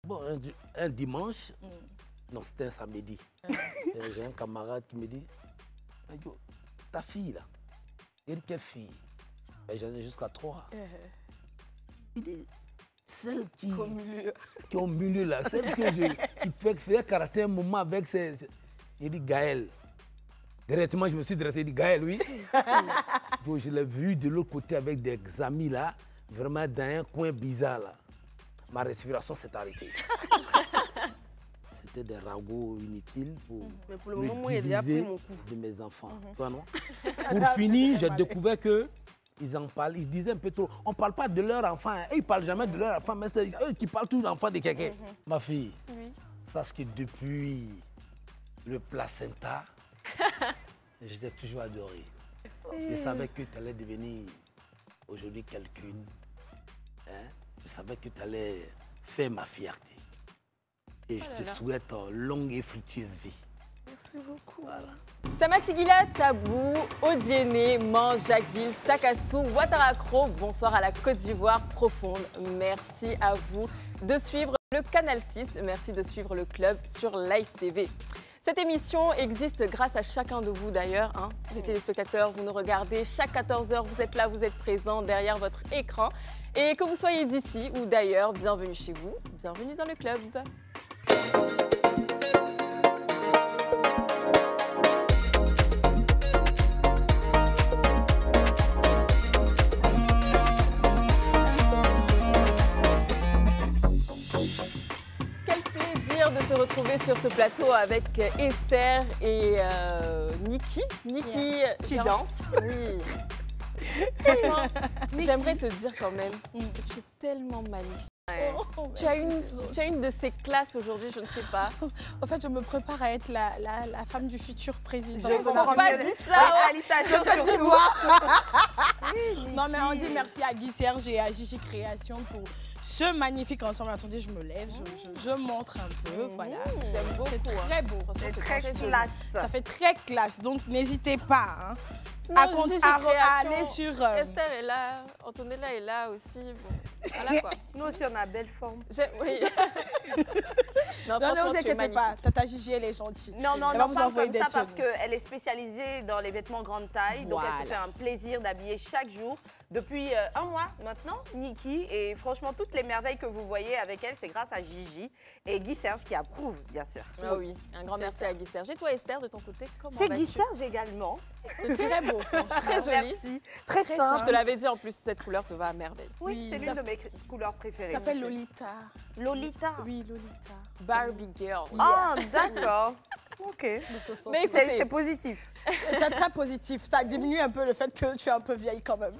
Bon, un dimanche, non, c'était un samedi. J'ai un camarade qui me dit, ta fille là, il dit quelle fille? J'en ai jusqu'à 3. Il dit, celle qui est au milieu là, celle qui fait karaté un moment avec ses... Il dit Gaël. Directement, je me suis dressé, il dit Gaël, oui. Donc, je l'ai vu de l'autre côté avec des amis là, vraiment dans un coin bizarre là. Ma respiration s'est arrêtée. C'était des ragots inutiles pour le me moment, il a pris mon coup de mes enfants. Toi, non? Pour finir, j'ai découvert que ils en parlent, ils disaient un peu trop. On ne parle pas de leur enfant. Hein. Eux, ils ne parlent jamais de leur enfant, mais c'est eux qui parlent tout d'enfant de quelqu'un. Ma fille, sache que depuis le placenta, je t'ai toujours adoré. Je savais que tu allais devenir aujourd'hui quelqu'une. Hein? Je savais que tu allais faire ma fierté. Et je te souhaite une longue et fructueuse vie. Merci beaucoup. Voilà. Samatigila, Tabou, Odiéné, Man, Jacquesville, Sakassou, Ouattara-Kro, bonsoir à la Côte d'Ivoire profonde. Merci à vous de suivre le Canal 6. Merci de suivre le club sur Live TV. Cette émission existe grâce à chacun de vous d'ailleurs. Hein. Les téléspectateurs, vous nous regardez chaque 14h, vous êtes là, vous êtes présents derrière votre écran. Et que vous soyez d'ici ou d'ailleurs, bienvenue chez vous, bienvenue dans le club. De se retrouver sur ce plateau avec Esther et Niki. Niki qui danse. Oui. Franchement, j'aimerais te dire quand même que tu es tellement magnifique. Ouais. Tu as une de ces classes aujourd'hui, je ne sais pas. En fait, je me prépare à être la femme du futur président. Je ne comprends pas dit ça. Félicitations sur toi. Non, mais on dit merci à Guy Serge et à Gigi Création pour ce magnifique ensemble. Attendez, je me lève, je montre un peu. Voilà. J'aime beaucoup. C'est très beau. C'est très classe. Ça fait très classe, donc n'hésitez pas. Hein. Sinon, à aller sur... Esther est là, Antonella est là aussi. Bon, voilà quoi. Nous aussi, on a belle forme. Oui. non, ne vous inquiétez pas, Tata Gigi, elle est gentille. Non, non, elle non, va vous pas envoyer comme ça des parce qu'elle est spécialisée dans les vêtements grande taille. Donc, elle se fait un plaisir d'habiller chaque jour. Depuis un mois maintenant, Niki. Et franchement, toutes les merveilles que vous voyez avec elle, c'est grâce à Gigi et Guy Serge qui approuve, bien sûr. Ah oui, un grand merci à Guy Serge. Et toi, Esther, de ton côté, comment vas-tu? C'est Guy Serge également. Très beau, très joli. Merci. Très simple. Je te l'avais dit en plus, cette couleur te va à merveille. Oui, c'est l'une de mes couleurs préférées. Ça s'appelle Lolita. Lolita? Oui, Lolita. Barbie girl. Ah, d'accord. Ok. Mais c'est positif. C'est très positif. Ça diminue un peu le fait que tu es un peu vieille quand même.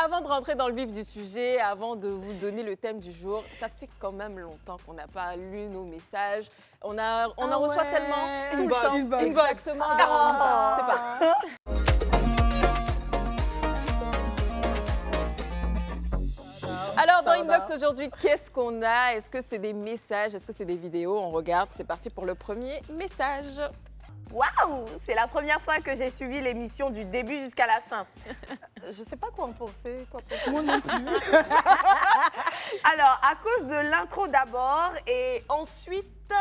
Avant de rentrer dans le vif du sujet, avant de vous donner le thème du jour, ça fait quand même longtemps qu'on n'a pas lu nos messages. On en reçoit tellement tout le temps. Exactement. C'est parti. Alors, dans Inbox aujourd'hui, qu'est-ce qu'on a? Est-ce que c'est des messages? Est-ce que c'est des vidéos? On regarde. C'est parti pour le premier message. Waouh! C'est la première fois que j'ai suivi l'émission du début jusqu'à la fin. Je ne sais pas quoi en penser. Moi non plus. Alors, à cause de l'intro d'abord et ensuite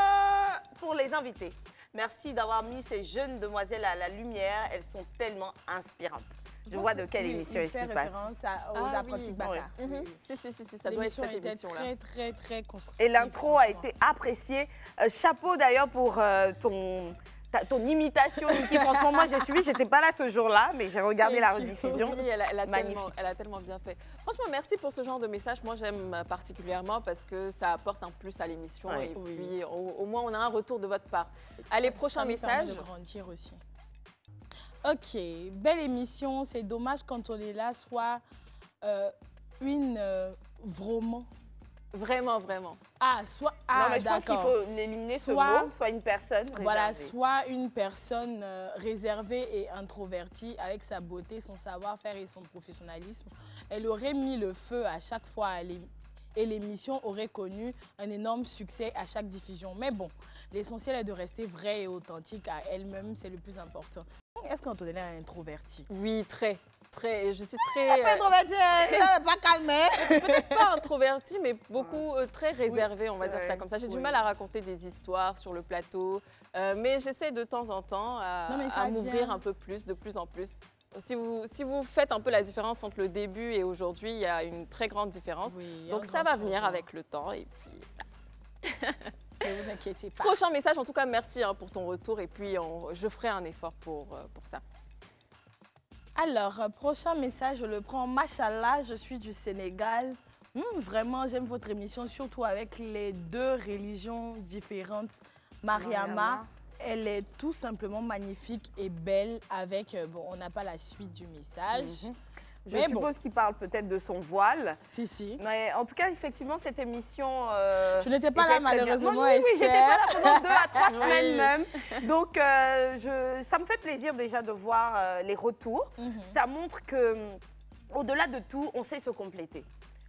pour les invités. Merci d'avoir mis ces jeunes demoiselles à la lumière. Elles sont tellement inspirantes. Je vois de quelle émission est-ce qu'il passe. Aux apprentis Baka. Si, ça doit être cette émission-là. Très constructive. Et l'intro a été appréciée. Chapeau d'ailleurs pour ton imitation, Niki. Franchement, moi j'ai suivi, j'étais pas là ce jour-là, mais j'ai regardé la rediffusion. Oui, elle a tellement bien fait. Franchement, merci pour ce genre de message. Moi, j'aime particulièrement parce que ça apporte un plus à l'émission. Ouais, et puis, au moins, on a un retour de votre part. Allez, prochain message. Ça nous permet de grandir aussi. Ok, belle émission. C'est dommage quand on est là, soit vraiment. Vraiment. Ah, soit. Non, mais je pense qu'il faut éliminer ce mot, soit une personne réservée. Voilà, soit une personne réservée et introvertie avec sa beauté, son savoir-faire et son professionnalisme. Elle aurait mis le feu à chaque fois et l'émission aurait connu un énorme succès à chaque diffusion. Mais bon, l'essentiel est de rester vraie et authentique à elle-même, c'est le plus important. Est-ce qu'Antonella est introvertie? Oui, très. Je suis très Pas introvertie, pas calmée. peut-être pas introvertie, mais beaucoup très réservée, on va dire ça comme ça. J'ai du mal à raconter des histoires sur le plateau, mais j'essaie de temps en temps à m'ouvrir un peu plus, de plus en plus. Si vous faites un peu la différence entre le début et aujourd'hui, il y a une très grande différence. Oui, donc ça va venir avec le temps et puis... Ne vous inquiétez pas. Prochain message, en tout cas, merci pour ton retour et puis je ferai un effort pour ça. Alors, prochain message, je le prends. Machallah, je suis du Sénégal. Vraiment, j'aime votre émission, surtout avec les deux religions différentes. Mariama, elle est tout simplement magnifique et belle avec... bon, on n'a pas la suite du message. Je suppose qu'il parle peut-être de son voile. Si. Mais en tout cas, effectivement, cette émission... je n'étais pas là, malheureusement, oui, j'étais pas là pendant 2 à 3 semaines même. Donc, ça me fait plaisir déjà de voir les retours. Ça montre que, au-delà de tout, on sait se compléter.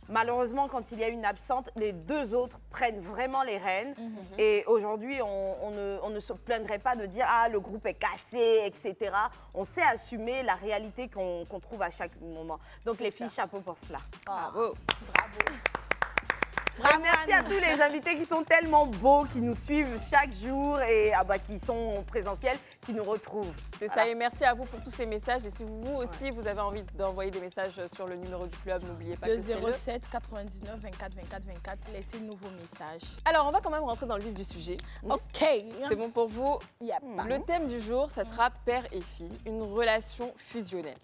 Malheureusement, quand il y a une absente, les 2 autres prennent vraiment les rênes. Et aujourd'hui, on ne se plaindrait pas de dire « Ah, le groupe est cassé, etc. » On sait assumer la réalité qu'on trouve à chaque moment. Donc, les filles, chapeau pour cela. Bravo. Merci à tous les invités qui sont tellement beaux, qui nous suivent chaque jour et qui sont présentiels, qui nous retrouvent. C'est ça, et merci à vous pour tous ces messages. Et si vous aussi, vous avez envie d'envoyer des messages sur le numéro du club, n'oubliez pas le 07 99 24 24 24, laissez-nous vos messages. Alors, on va quand même rentrer dans le vif du sujet. Ok. C'est bon pour vous? Le thème du jour, ça sera père et fille, une relation fusionnelle.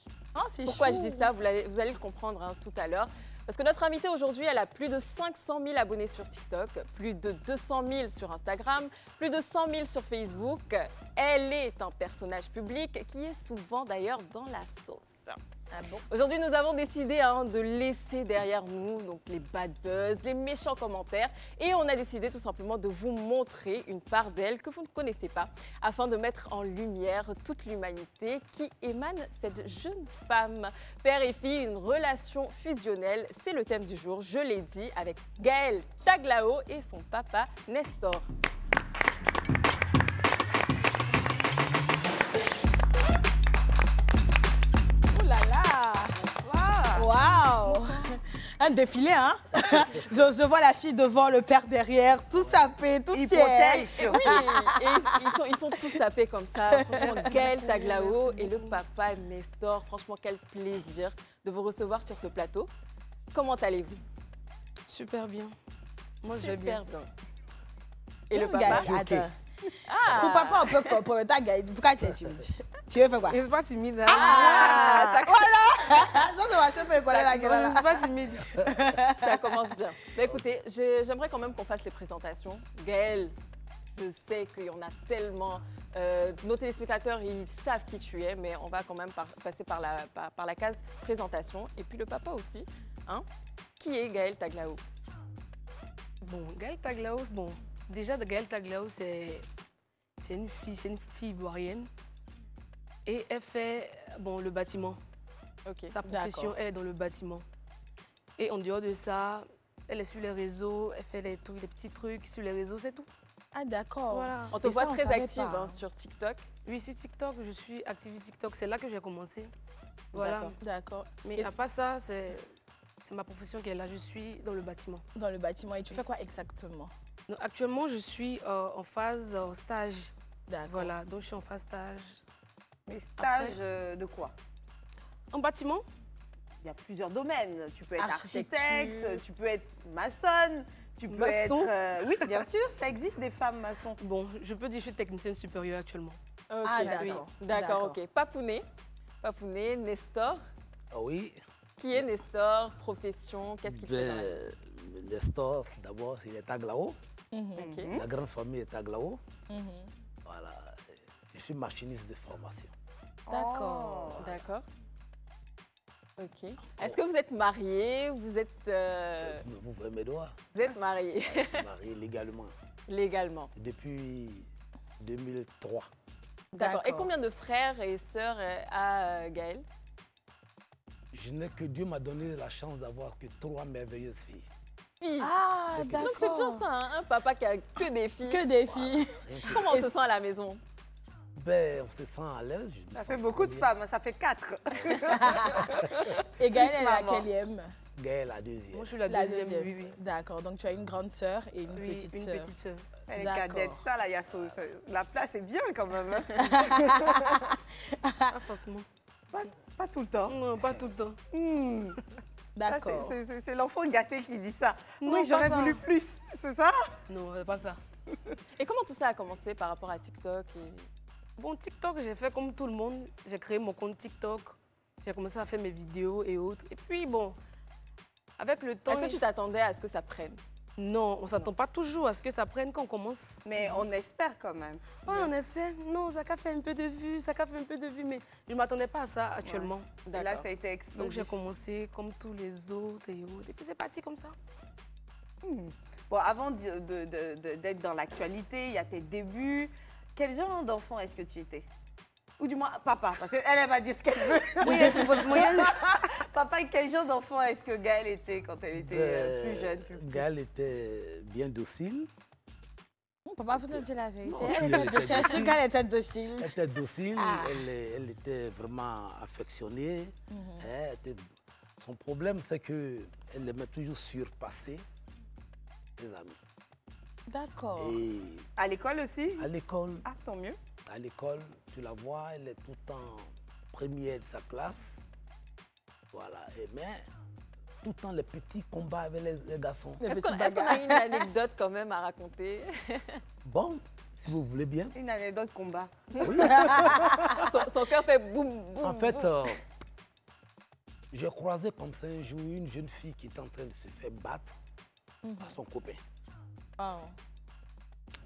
Pourquoi je dis ça? Vous allez le comprendre tout à l'heure. Parce que notre invitée aujourd'hui, elle a plus de 500 000 abonnés sur TikTok, plus de 200 000 sur Instagram, plus de 100 000 sur Facebook. Elle est un personnage public qui est souvent d'ailleurs dans la sauce. Aujourd'hui, nous avons décidé de laisser derrière nous donc, les bad buzz, les méchants commentaires. Et on a décidé tout simplement de vous montrer une part d'elle que vous ne connaissez pas, afin de mettre en lumière toute l'humanité qui émane cette jeune femme. Père et fille, une relation fusionnelle, c'est le thème du jour, je l'ai dit, avec Gaëlle Taglao et son papa Nestor. Un défilé, hein. Je vois la fille devant, le père derrière, tout sapé, tout fier. Oui, et ils sont tous sapés comme ça. Franchement, Gaëlle Taglao et le papa Nestor. Franchement, quel plaisir de vous recevoir sur ce plateau. Comment allez-vous? Super bien. Moi, je vais bien. bien. Et le papa? Pour papa, on peut comprendre. Pourquoi tu es timide? Tu veux faire quoi? Je ne suis pas timide. Voilà. Ça va se faire connaître la gueule. Je ne suis pas timide. Ça commence bien. Mais écoutez, j'aimerais quand même qu'on fasse les présentations. Gaëlle, je sais qu'il y en a tellement. Nos téléspectateurs, ils savent qui tu es, mais on va quand même passer par la case présentation. Et puis le papa aussi. Qui est Gaëlle Taglao? Bon, Gaëlle Taglao, déjà Gaëlle Taglao, c'est une fille ivoirienne. Et elle fait le bâtiment. Sa profession, elle est dans le bâtiment. Et en dehors de ça, elle est sur les réseaux, elle fait des petits trucs sur les réseaux, c'est tout. Ah d'accord. Voilà. On te voit très active sur TikTok. Oui, sur TikTok, je suis active sur TikTok, c'est là que j'ai commencé. Voilà. D'accord. Mais à part ça, c'est ma profession qui est là, je suis dans le bâtiment. Dans le bâtiment, et tu fais quoi exactement? Donc, actuellement, je suis en phase stage. D'accord. Voilà, donc je suis en phase stage. Mais stage de quoi? En bâtiment. Il y a plusieurs domaines. Tu peux être architecte, tu peux être maçonne, tu peux être... oui, bien sûr, ça existe des femmes maçons. Bon, je peux dire que je suis technicienne supérieure actuellement. D'accord. D'accord, ok. Papounet, Nestor. Ah oui. Qui est Nestor? Profession? Qu'est-ce qu'il fait dans la vie? Nestor, d'abord, il est Taglao. La grande famille est Taglao. Voilà. Je suis machiniste de formation. D'accord. D'accord. Ok. Est-ce que vous êtes marié? Vous êtes... Vous voyez mes doigts? Vous êtes marié? Je suis marié légalement. Légalement. Depuis 2003. D'accord. Et combien de frères et sœurs a Gaëlle? Je n'ai que Dieu m'a donné la chance d'avoir que 3 merveilleuses filles. Ah, d'accord. Donc c'est bien ça, un papa qui a que des filles. Que des filles. Comment on se sent à la maison? ben, on se sent à l'aise. Ça fait beaucoup de femmes, ça fait 4. Et Gaëlle, elle est la quatrième? Gaëlle, la deuxième. Moi, je suis la deuxième, oui. D'accord, donc tu as une grande sœur et une petite sœur. Une petite sœur. Elle est cadette, ça, là, Yasso. La place est bien quand même. Pas forcément. Pas tout le temps. Non, pas tout le temps. D'accord. C'est l'enfant gâté qui dit ça. Non, oui, j'aurais pas ça. voulu plus, c'est ça? Non, c'est pas ça. Et comment tout ça a commencé par rapport à TikTok Bon, TikTok, j'ai fait comme tout le monde. J'ai créé mon compte TikTok. J'ai commencé à faire mes vidéos et autres. Et puis, bon, avec le temps... Est-ce que tu t'attendais à ce que ça prenne? Non, on ne s'attend pas toujours à ce que ça prenne quand on commence. Mais on espère quand même. Oui, on espère. Non, ça a fait un peu de vues, mais je ne m'attendais pas à ça actuellement. Ouais. Et là, ça a été explosif. Donc, j'ai commencé comme tous les autres et autres. Et puis, c'est parti comme ça. Bon, avant d'être dans l'actualité, il y a tes débuts. Quel genre d'enfant est-ce que tu étais? Ou du moins, papa, parce qu'elle va dire ce qu'elle veut. Oui, elle propose moyenne. Papa, quel genre d'enfant est-ce que Gaëlle était quand elle était plus jeune, plus petite? Gaëlle était bien docile. Papa, vous dire la vérité. Non, si elle était Tu as su docile. qu'elle était docile. Elle était docile, Ah. elle était vraiment affectionnée. Son problème, c'est qu'elle aimait toujours surpasser ses amis. D'accord. Et À l'école aussi? à l'école, Ah, tant mieux. à l'école, tu la vois, elle est tout le temps première de sa classe. Voilà. Mais tout le temps les petits combats avec les garçons. Est-ce qu'on a une anecdote quand même à raconter? Bon, si vous voulez bien. Une anecdote combat. Oui. Son cœur fait boum, boum. En fait, boum. j'ai croisé comme ça un jour une jeune fille qui était en train de se faire battre par son copain. Oh.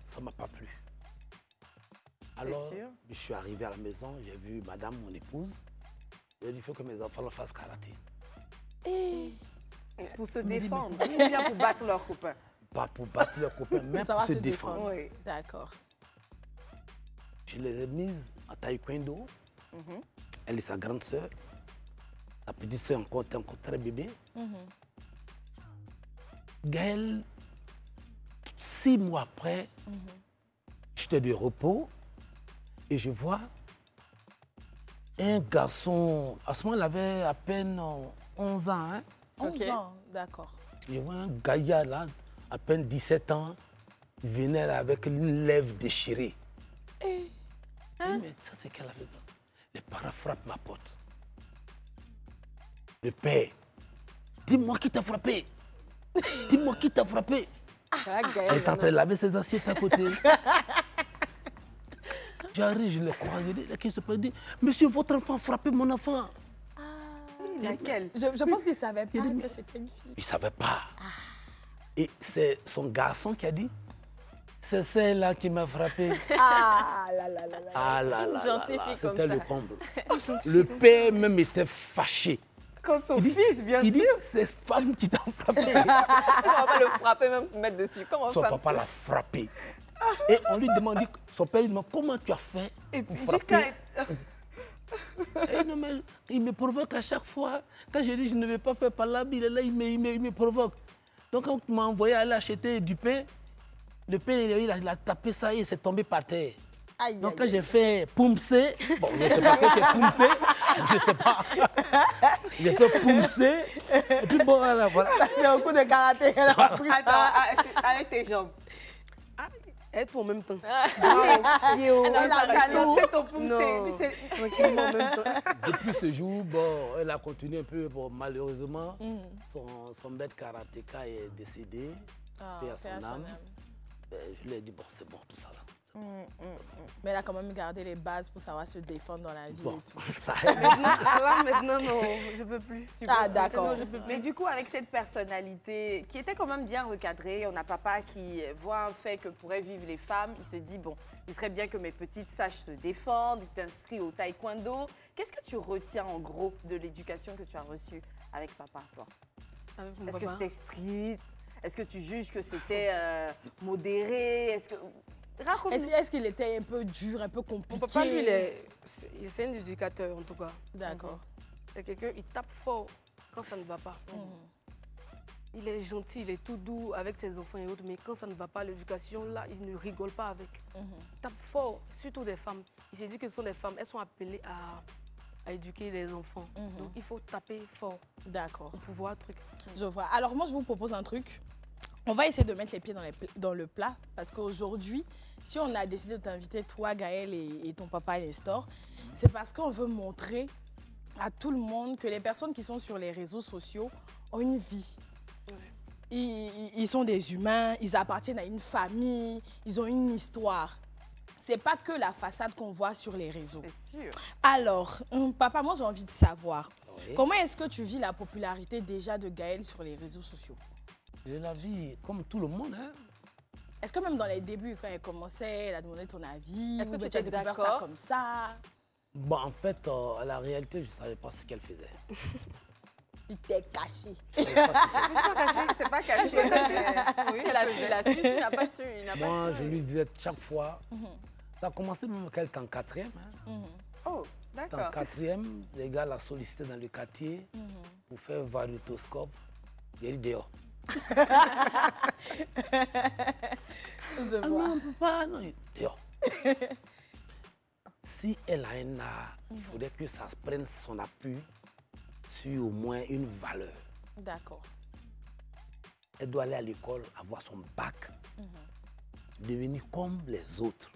Ça ne m'a pas plu. Alors, sûr. je suis arrivé à la maison, j'ai vu madame, mon épouse. J'ai dit, il faut que mes enfants fassent karaté. Pour se défendre ou bien pour battre leurs copains? Pas pour battre leurs copains, mais pour se défendre. Oui. D'accord. Je les ai mises en taekwondo. Elle et sa grande sœur. Sa petite sœur encore était encore très bébé. Gaëlle, 6 mois après, j'étais de repos et je vois un garçon, à ce moment il avait à peine 11 ans. Hein? 11 ans, d'accord. Je vois un gaillard là, à peine 17 ans, il venait là avec une lèvre déchirée. Mais ça c'est qu'elle avait. Les parents frappent ma porte. Le père, dis-moi qui t'a frappé. Dis-moi qui t'a frappé. Elle est en train de laver ses assiettes à côté. J'arrive, je le crois, je dis, qu'est-ce qui se passe? Il dit, monsieur, votre enfant a frappé mon enfant. Laquelle? Je pense qu'il ne savait pas que c'était une fille. Il ne savait pas. Et c'est son garçon qui a dit, c'est celle-là qui m'a frappé. Ah là là là là. Ah là là, Gentille fille comme c'était ça. le comble. Le père même était fâché. Contre son fils, bien Il dit, sûr. c'est femme qui t'a frappé. On va pas le frapper, même mettre dessus. Comment Son ça papa l'a frappé. Et on lui demande, son père lui demande, comment tu as fait Et pour puis, frapper? Et non, mais il me provoque à chaque fois. Quand je dis je ne vais pas faire par là, il est là, il me provoque. Donc quand tu m'as envoyé aller acheter du pain, le pain, il a tapé ça et il s'est tombé par terre. Aïe, Donc aïe, quand aïe. j'ai fait poumser, bon, je ne sais pas qu'est-ce que c'est poumser, je ne sais pas. J'ai fait poumser, et puis bon, voilà. C'est un coup de karaté, elle a pris ça. Attends, avec tes jambes. Être en même temps. Elle a fait ton Non. poumsé. Tranquillement en même temps. Depuis ce jour, bon, elle a continué un peu. Bon, malheureusement, son maître karatéka est décédé. Paix à son âme. Ben, je lui ai dit, bon, c'est bon, tout ça là. Mais elle a quand même gardé les bases pour savoir se défendre dans la vie Bon, et tout. ça Maintenant, non, je ne peux plus. Ah, d'accord. Maintenant, je peux plus. Mais du coup, avec cette personnalité qui était quand même bien recadrée, on a papa qui voit un fait que pourraient vivre les femmes. Il se dit, bon, il serait bien que mes petites sachent se défendre, tu t'inscris au taekwondo. Qu'est-ce que tu retiens en gros de l'éducation que tu as reçue avec papa, toi? Avec mon Est-ce que papa. c'était strict? Est-ce que tu juges que c'était modéré? Raconte-nous. Est-ce qu'il était un peu dur, un peu compliqué? Mon papa, lui, c'est un éducateur en tout cas. D'accord. C'est quelqu'un, il tape fort quand ça ne va pas. Il est gentil, il est tout doux avec ses enfants et autres, mais quand ça ne va pas à l'éducation, là, il ne rigole pas avec. Il tape fort, surtout des femmes. Il s'est dit que ce sont des femmes, elles sont appelées à éduquer des enfants. Donc, il faut taper fort. D'accord. Pour pouvoir truc. Je vois. Alors, moi, je vous propose un truc. On va essayer de mettre les pieds dans le plat parce qu'aujourd'hui, si on a décidé de t'inviter, toi, Gaël, et ton papa, Nestor, c'est parce qu'on veut montrer à tout le monde que les personnes qui sont sur les réseaux sociaux ont une vie. Ils sont des humains, ils appartiennent à une famille, ils ont une histoire. C'est pas que la façade qu'on voit sur les réseaux. C'est sûr. Alors, papa, moi j'ai envie de savoir, comment est-ce que tu vis la popularité déjà de Gaël sur les réseaux sociaux? Je la vis comme tout le monde. Hein. Est-ce que même dans les débuts, quand elle commençait, elle a demandé ton avis? Est-ce que tu as étais découvert ça d'accord comme ça? Bon, en fait, la réalité, je ne savais pas ce qu'elle faisait. Tu t'es caché. Je savais pas ce qu'elle C'est pas caché. Si elle a su, il a su. S'il n'a pas su, il n'a pas Moi, su. je lui disais chaque fois, ça a commencé même quand elle était en 4e. Hein. Oh, En d'accord. 4e, les gars l'ont sollicité dans le quartier pour faire variotoscope. Il a dit dehors. Je Ah vois. non, papa, non, dehors. Si elle a un art, il faudrait que ça prenne son appui sur au moins une valeur. D'accord. Elle doit aller à l'école, avoir son bac, devenir comme les autres.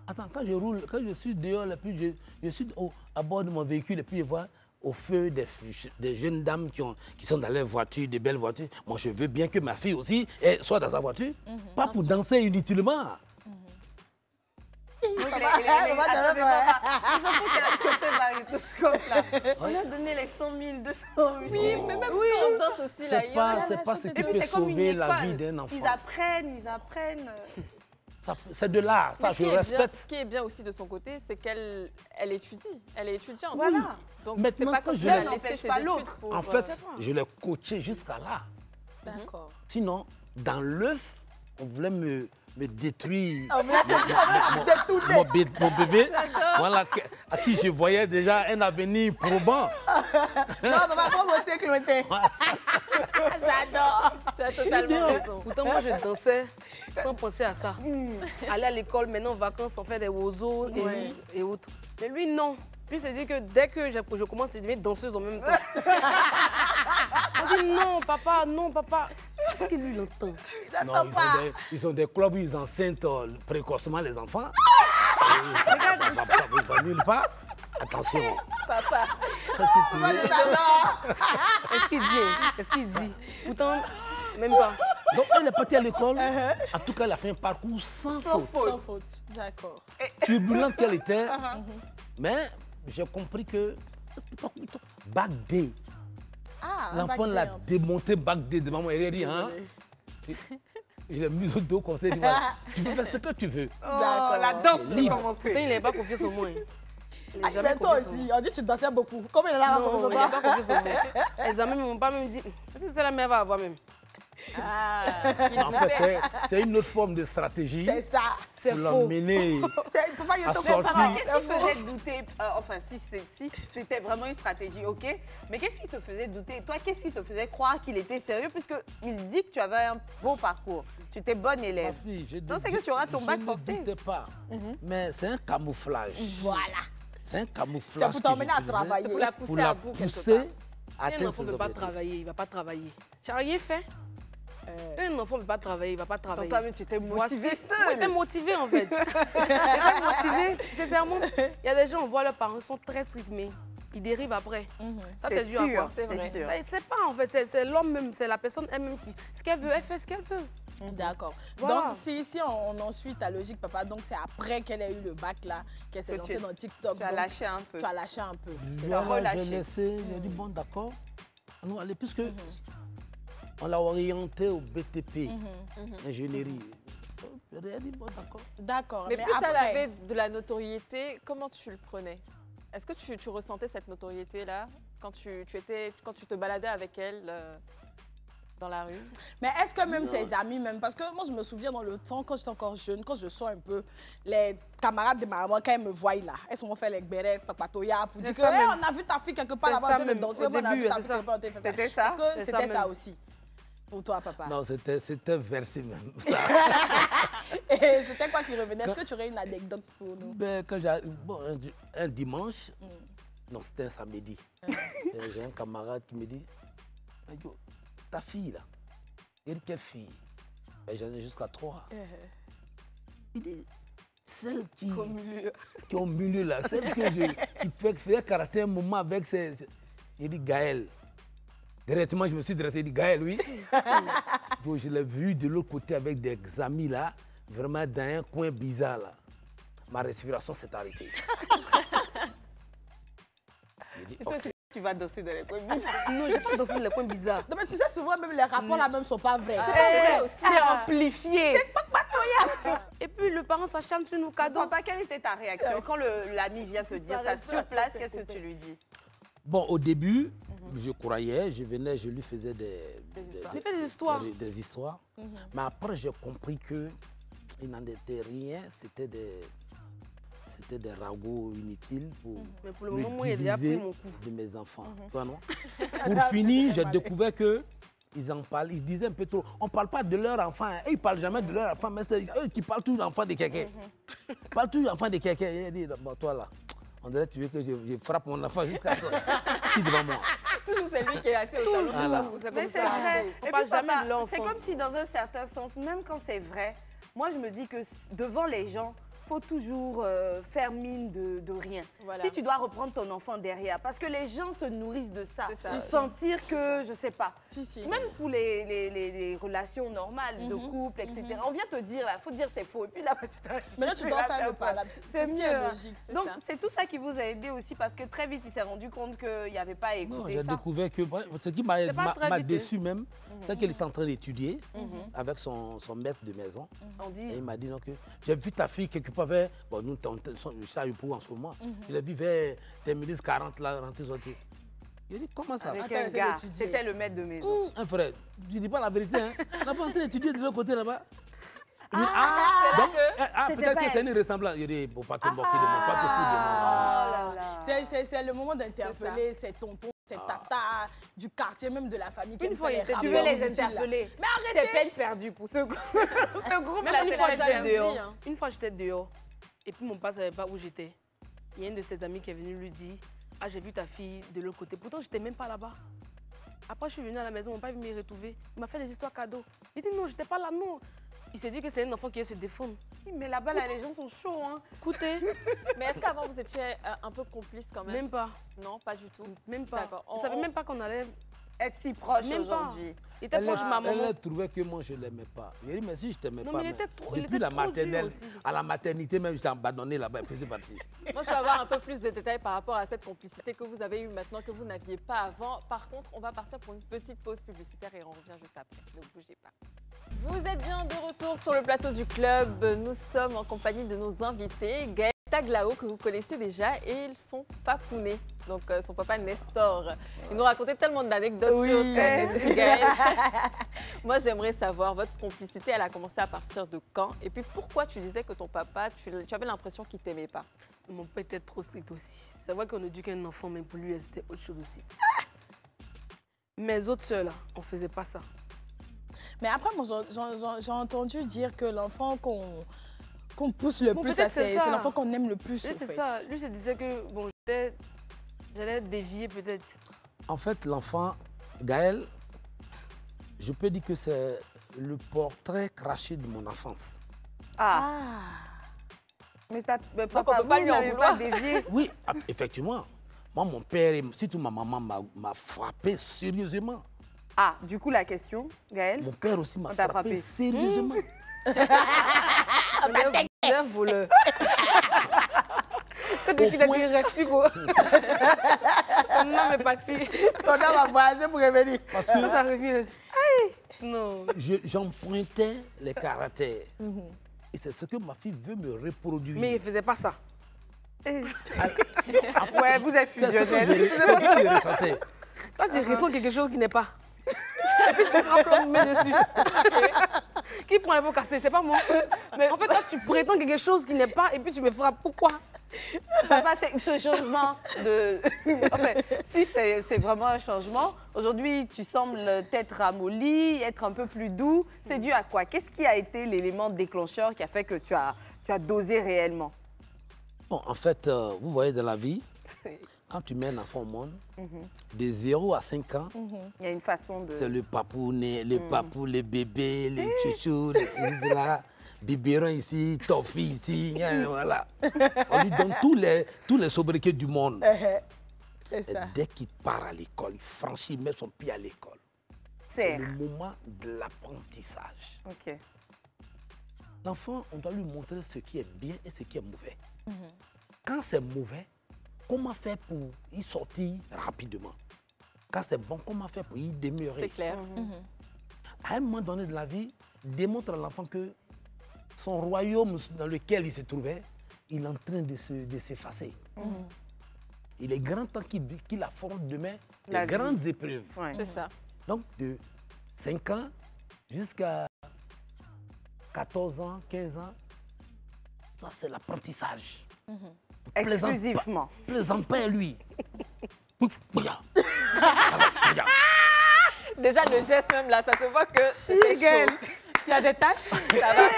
Attends, quand je roule, quand je suis dehors, et puis je suis à bord de mon véhicule et puis je vois au feu des jeunes dames qui sont dans leur voiture, des belles voitures. Moi, je veux bien que ma fille aussi soit dans sa voiture, pas pour danser inutilement. Les enfants qui ont fait variotoscope, là, on a donné les 100 000, 200 000. Oui, mais même quand on danse aussi, là, C'est pas ce qui Et puis peut c'est comme une sauver la vie école. d'un enfant. Ils apprennent. C'est de l'art, ça, Mais je respecte. ce qui est bien aussi de son côté, c'est qu'elle étudie. Elle est étudiante. Voilà. Donc, Maintenant, c'est pas quand comme je si elle l'ai- laissait n'empêche ses pas études l'autre. pour... En fait, je l'ai coaché jusqu'à là. D'accord. Sinon, dans l'œuf, on voulait me détruire mon bébé, voilà, à qui je voyais déjà un avenir probant. Non, papa, moi aussi, Clémentine. J'adore. Tu as totalement raison. Pourtant, moi, je dansais sans penser à ça. Aller à l'école, maintenant, en vacances, on fait des oiseaux et autres. Mais lui, non. Lui, se dit que dès que je commence, je deviens danseuse en même temps. On dit non, papa. Qu'est-ce qu'il lui l'entend? Non, ils ont des clubs où ils enceintent précocement les enfants. Et ça ne va nulle part. Attention. Papa. Si tu veux. Qu'est-ce qu'il dit? Pourtant, même pas. Donc, elle est partie à l'école. En tout cas, elle a fait un parcours sans faute. Sans faute. D'accord. Turbulente qu'elle était. Mais j'ai compris que bac D. Ah, L'enfant l'a démonté bac D devant moi. Il a dit, hein? Je l'ai mis au dos comme ça. Il dit, voilà, tu peux faire ce que tu veux. D'accord. La danse peut Libre. commencer. Pourtant, il n'avait pas confiance en moi. Il n'a Ah, jamais mais toi confiance en moi. aussi, on dit que tu dansais beaucoup. Comment il a la Non, confiance en il n'a toi? pas confiance en moi. Les amis ne m'ont pas même dit, est-ce que c'est la mère va avoir même? Ah, En fait, c'est une autre forme de stratégie C'est ça. C'est pour faux. l'emmener Papa, il à te sortir. Qu'est-ce qui faisait douter enfin, si c'était vraiment une stratégie, ok. Mais qu'est-ce qui te faisait douter? Toi, qu'est-ce qui te faisait croire qu'il était sérieux? Puisqu'il dit que tu avais un bon parcours. Tu étais bonne Ma élève. fille, Non, c'est que tu auras ton bac Je forcé. ne doutais pas. Mais c'est un camouflage. Voilà. C'est un camouflage. C'est pour t'emmener que je à faisais travailler. c'est pour la Pour pousser à la bout quelque pousser part. à Si un atteindre enfant ne ses peut pas objectifs. travailler, il ne va pas travailler. Tu n'as rien fait. Si un enfant ne peut pas travailler, il ne va pas travailler. Toi-même, tu t'es motivée Moi, seule. j'étais motivée en fait. J'étais motivée, sincèrement. Il y a des gens, on voit leurs parents sont très stricts, mais ils dérivent après. Ça, C'est c'est dur à sûr, voir. c'est vrai. C'est pas en fait, c'est l'homme même, c'est la personne elle-même qui. Ce qu'elle veut, elle fait ce qu'elle veut. D'accord. Voilà. Donc, si on en suit ta logique, papa, donc c'est après qu'elle a eu le bac là, qu'elle s'est Que lancée tu- dans TikTok. Tu as donc, lâché un peu. Tu as lâché un peu. t'as Voilà, j'ai relâché. laissé, j'ai dit bon d'accord. Nous allez, puisque on l'a orienté au BTP, ingénierie. J'ai dit bon d'accord. D'accord. mais plus après, elle avait de la notoriété, comment tu le prenais? Est-ce que tu ressentais cette notoriété-là quand tu te baladais avec elle dans la rue? Mais est-ce que même tes amis, même, parce que moi je me souviens dans le temps, quand j'étais encore jeune, quand je sors un peu, les camarades de ma maman, quand elles me voient là, elles sont fait les gbérek, papatoya, pour dire que on a vu ta fille quelque part là-bas en train de danser, on a vu ta fille quelque part en train de faire ça. C'était ça? Est-ce que c'était ça aussi pour toi, papa? Non, c'était versé même. Et c'était quoi qui revenait? Est-ce que tu aurais une anecdote pour nous? Ben, quand un dimanche, non, c'était un samedi, j'ai un camarade qui me dit, ta fille là, il dit quelle fille? Ben, j'en ai jusqu'à 3. Il dit, celle qui est au milieu là, celle qui fait karaté un moment avec ses... Il dit Gaël. Directement, je me suis dressé, il dit Gaël, oui. Donc, je l'ai vu de l'autre côté avec des amis là, vraiment dans un coin bizarre là. Ma respiration s'est arrêtée. Dit, okay. Tu vas danser dans les coins bizarres. Non, j'ai pas dansé dans les coins bizarres. Non, mais tu sais, souvent, même les rapports là même sont pas vrais. C'est pas vrai aussi. C'est amplifié. C'est pas patoyable. Et puis, le parent s'acharne sur nos cadeaux. Papa, quelle était ta réaction quand l'ami vient te dire ça sur place? Qu'est-ce que tu lui dis? Bon, au début, je croyais, je venais, je lui faisais des histoires. Mais après, j'ai compris qu'il n'en était rien. C'était des ragots inutiles pour le me moment, il a pris mon coup de mes enfants. Tu vois, non? Pour finir, j'ai découvert qu'ils en parlent, ils disaient un peu trop. On ne parle pas de leur enfant. Eux, ils ne parlent jamais de leur enfant, mais c'est eux qui parlent tout d'enfants de quelqu'un. Ils parlent tout d'enfants de quelqu'un. Il a dit, bon, toi là, on dirait que tu veux que je frappe mon enfant jusqu'à ça. Qui devant moi? Toujours c'est lui qui est assis au salon. Voilà. Mais c'est vrai. On parle jamais de l'enfant. C'est comme si dans un certain sens, même quand c'est vrai, moi je me dis que devant les gens, il faut toujours faire mine de rien. Voilà. Si tu dois reprendre ton enfant derrière, parce que les gens se nourrissent de ça. Sentir que, je sais pas, même pour les relations normales de couple, etc. On vient te dire, il faut te dire c'est faux. Et puis là, mais là, tu dois faire le pas. C'est mieux. Donc, c'est tout ça qui vous a aidé aussi, parce que très vite, il s'est rendu compte qu'il n'y avait pas à écouter ça. J'ai découvert que ce qui m'a déçu même, c'est qu'il est en train d'étudier avec son maître de maison. Et il m'a dit non, que j'ai vu ta fille quelque part vers, bon, nous, je suis à Yopou en ce moment, je l'ai vu vers des milices 40 là, rentrée sortie. Il dit, comment ça? Avec un gars, c'était le maître de maison. Un frère, je ne dis pas la vérité, hein. On n'a pas en train d'étudier de l'autre côté là-bas. Peut-être que c'est une ressemblance. Il dit, pour pas te moquer de moi, pas te foutre de moi. C'est le moment d'interpeller ces tontons, ces tatas du quartier, même de la famille. Une fois, tu veux les interpeller. Mais arrêtez! C'est peine perdue pour ce groupe-là. Une fois, j'étais dehors. Et puis, mon père ne savait pas où j'étais. Il y a une de ses amies qui est venue lui dire, ah, j'ai vu ta fille de l'autre côté. Pourtant, je n'étais même pas là-bas. Après, je suis venue à la maison, mon père est venu me retrouver. Il m'a fait des histoires cadeaux. Il dit, non, je n'étais pas là, non. Il s'est dit que c'est un enfant qui se défendre. Mais là-bas, là, les gens sont chauds, hein. Écoutez. Mais est-ce qu'avant, vous étiez un peu complice quand même? Même pas. Non, pas du tout. Même pas. On ne savait même pas qu'on allait être si proche aujourd'hui. Il était proche de ma maman. Elle trouvait que moi, je ne l'aimais pas. Il dit, mais si je ne t'aimais pas. Non, mais il était trop, depuis la maternelle, à la maternité même, je t'ai abandonné là-bas. Moi, je veux avoir un peu plus de détails par rapport à cette complicité que vous avez eue maintenant, que vous n'aviez pas avant. Par contre, on va partir pour une petite pause publicitaire et on revient juste après. Ne bougez pas. Vous êtes bien de retour sur le plateau du club. Nous sommes en compagnie de nos invités, Gaël Taglao, que vous connaissez déjà, et son papounet, donc son papa Nestor. Il nous racontait tellement d'anecdotes sur Gaël. Moi, j'aimerais savoir, votre complicité, elle a commencé à partir de quand? Et puis, pourquoi tu disais que ton papa, tu avais l'impression qu'il ne t'aimait pas? Mon père était trop strict aussi. C'est vrai qu'on éduque un enfant, mais pour lui, c'était autre chose aussi. Mes autres sœurs, là, on ne faisait pas ça. Mais après, moi, j'ai entendu dire que l'enfant qu'on pousse le plus, c'est l'enfant qu'on aime le plus. C'est ça. Lui se disait que bon, j'allais dévier peut-être. En fait, l'enfant, Gaël, je peux dire que c'est le portrait craché de mon enfance. Mais papa, vous n'avez pas dévié. Oui, effectivement. Moi, mon père et surtout ma maman m'a frappé sérieusement. Ah, du coup, la question, Gaël? Mon père aussi m'a frappé sérieusement. On est un voleur. Quand il a dit, il respire quoi. Ton nom est parti. Ton nom va voyager pour revenir. Parce que ça revient. Non. J'empruntais les caractères. Et c'est ce que ma fille veut me reproduire. Mais il ne faisait pas ça. Ouais, vous êtes fusionnel. C'est ce que je ressentais. Toi, tu ressens quelque chose qui n'est pas. et puis tu frappes l'autre main dessus. Qui prend les pots cassés? C'est pas moi. Mais en fait, toi, tu prétends quelque chose qui n'est pas et puis tu me frappes. Pourquoi? Papa, c'est ce changement de... En fait, si c'est vraiment un changement, aujourd'hui, tu sembles être ramolli, être un peu plus doux. C'est dû à quoi? Qu'est-ce qui a été l'élément déclencheur qui a fait que tu as dosé réellement? Bon, en fait, vous voyez dans la vie, quand tu mets un enfant au monde, de 0 à 5 ans, il y a une façon de... C'est le papou, les papous, les bébés, les chouchous, les petits là, biberon ici, toffee ici, voilà. On lui donne tous les sobriquets du monde. C'est ça. Dès qu'il part à l'école, il franchit, il met son pied à l'école. C'est le moment de l'apprentissage. Ok. L'enfant, on doit lui montrer ce qui est bien et ce qui est mauvais. Quand c'est mauvais, comment faire pour y sortir rapidement? Quand c'est bon, comment faire pour y demeurer? C'est clair. À un moment donné de la vie, démontre à l'enfant que son royaume dans lequel il se trouvait, il est en train de s'effacer. Il est grand temps qu'il affronte demain les grandes épreuves. Ouais. C'est ça. Donc, de 5 ans jusqu'à 14 ans, 15 ans, ça c'est l'apprentissage. Exclusivement. Plaisante pas lui. Déjà, le geste même là, ça se voit que c'est chaud. Il y a des taches. Ça va.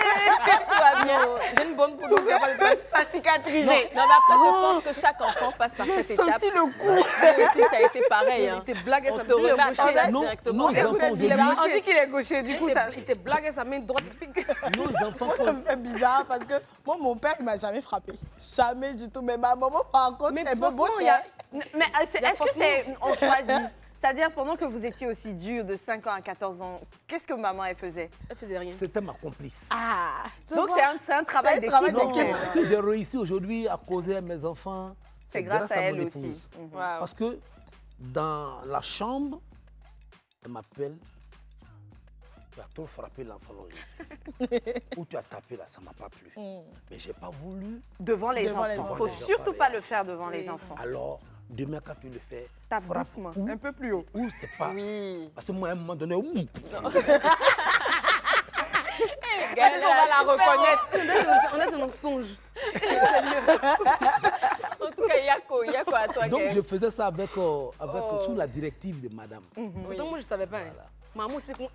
Tout va bien. J'ai une bonne peau, donc il n'y a pas de taches. Pas cicatrisé. Non, mais après, je pense que chaque enfant passe par cette étape. J'ai senti le coup. Moi aussi, ça a été pareil. Il te blague On sa te remet à ta place Nos directement. enfants aujourd'hui, On dit qu'il est gaucher, du coup, ça... Il te blague sa main droite. nos enfants Moi, ça me fait bizarre parce que moi, mon père, il m'a jamais frappé. Jamais du tout. Mais ma maman, par contre, Mais elle veut franchement, beauté. il y a... Mais est-ce que c'est... On choisit? C'est-à-dire, pendant que vous étiez aussi dur de 5 ans à 14 ans, qu'est-ce que maman, elle faisait? Elle faisait rien. c'était ma complice. Ah, tu Donc, vois. c'est un travail C'est un travail d'équipe. d'équipe. en fait. Si j'ai réussi aujourd'hui à causer à mes enfants, C'est grâce à elle mon aussi. épouse. Wow. Parce que dans la chambre, elle m'appelle, tu as trop frappé l'enfant Loris. Ou tu as tapé là, ça ne m'a pas plu. Mais je n'ai pas voulu. Devant les Devant les enfants. Il ne enfants. faut Devant les surtout enfants. pas le faire devant les enfants. Alors, demain quand tu le fais, Tape frappe doucement, où, un peu plus haut. Où c'est pas. Oui. Parce que moi, à un moment donné, ouh, Elle On va la reconnaître. On est dans un songe. En tout cas, il y a quoi à toi, donc Gaël? je faisais ça avec, sous la directive de madame. Pourtant, moi, je ne savais pas. Voilà. Maman, c'est qu'on...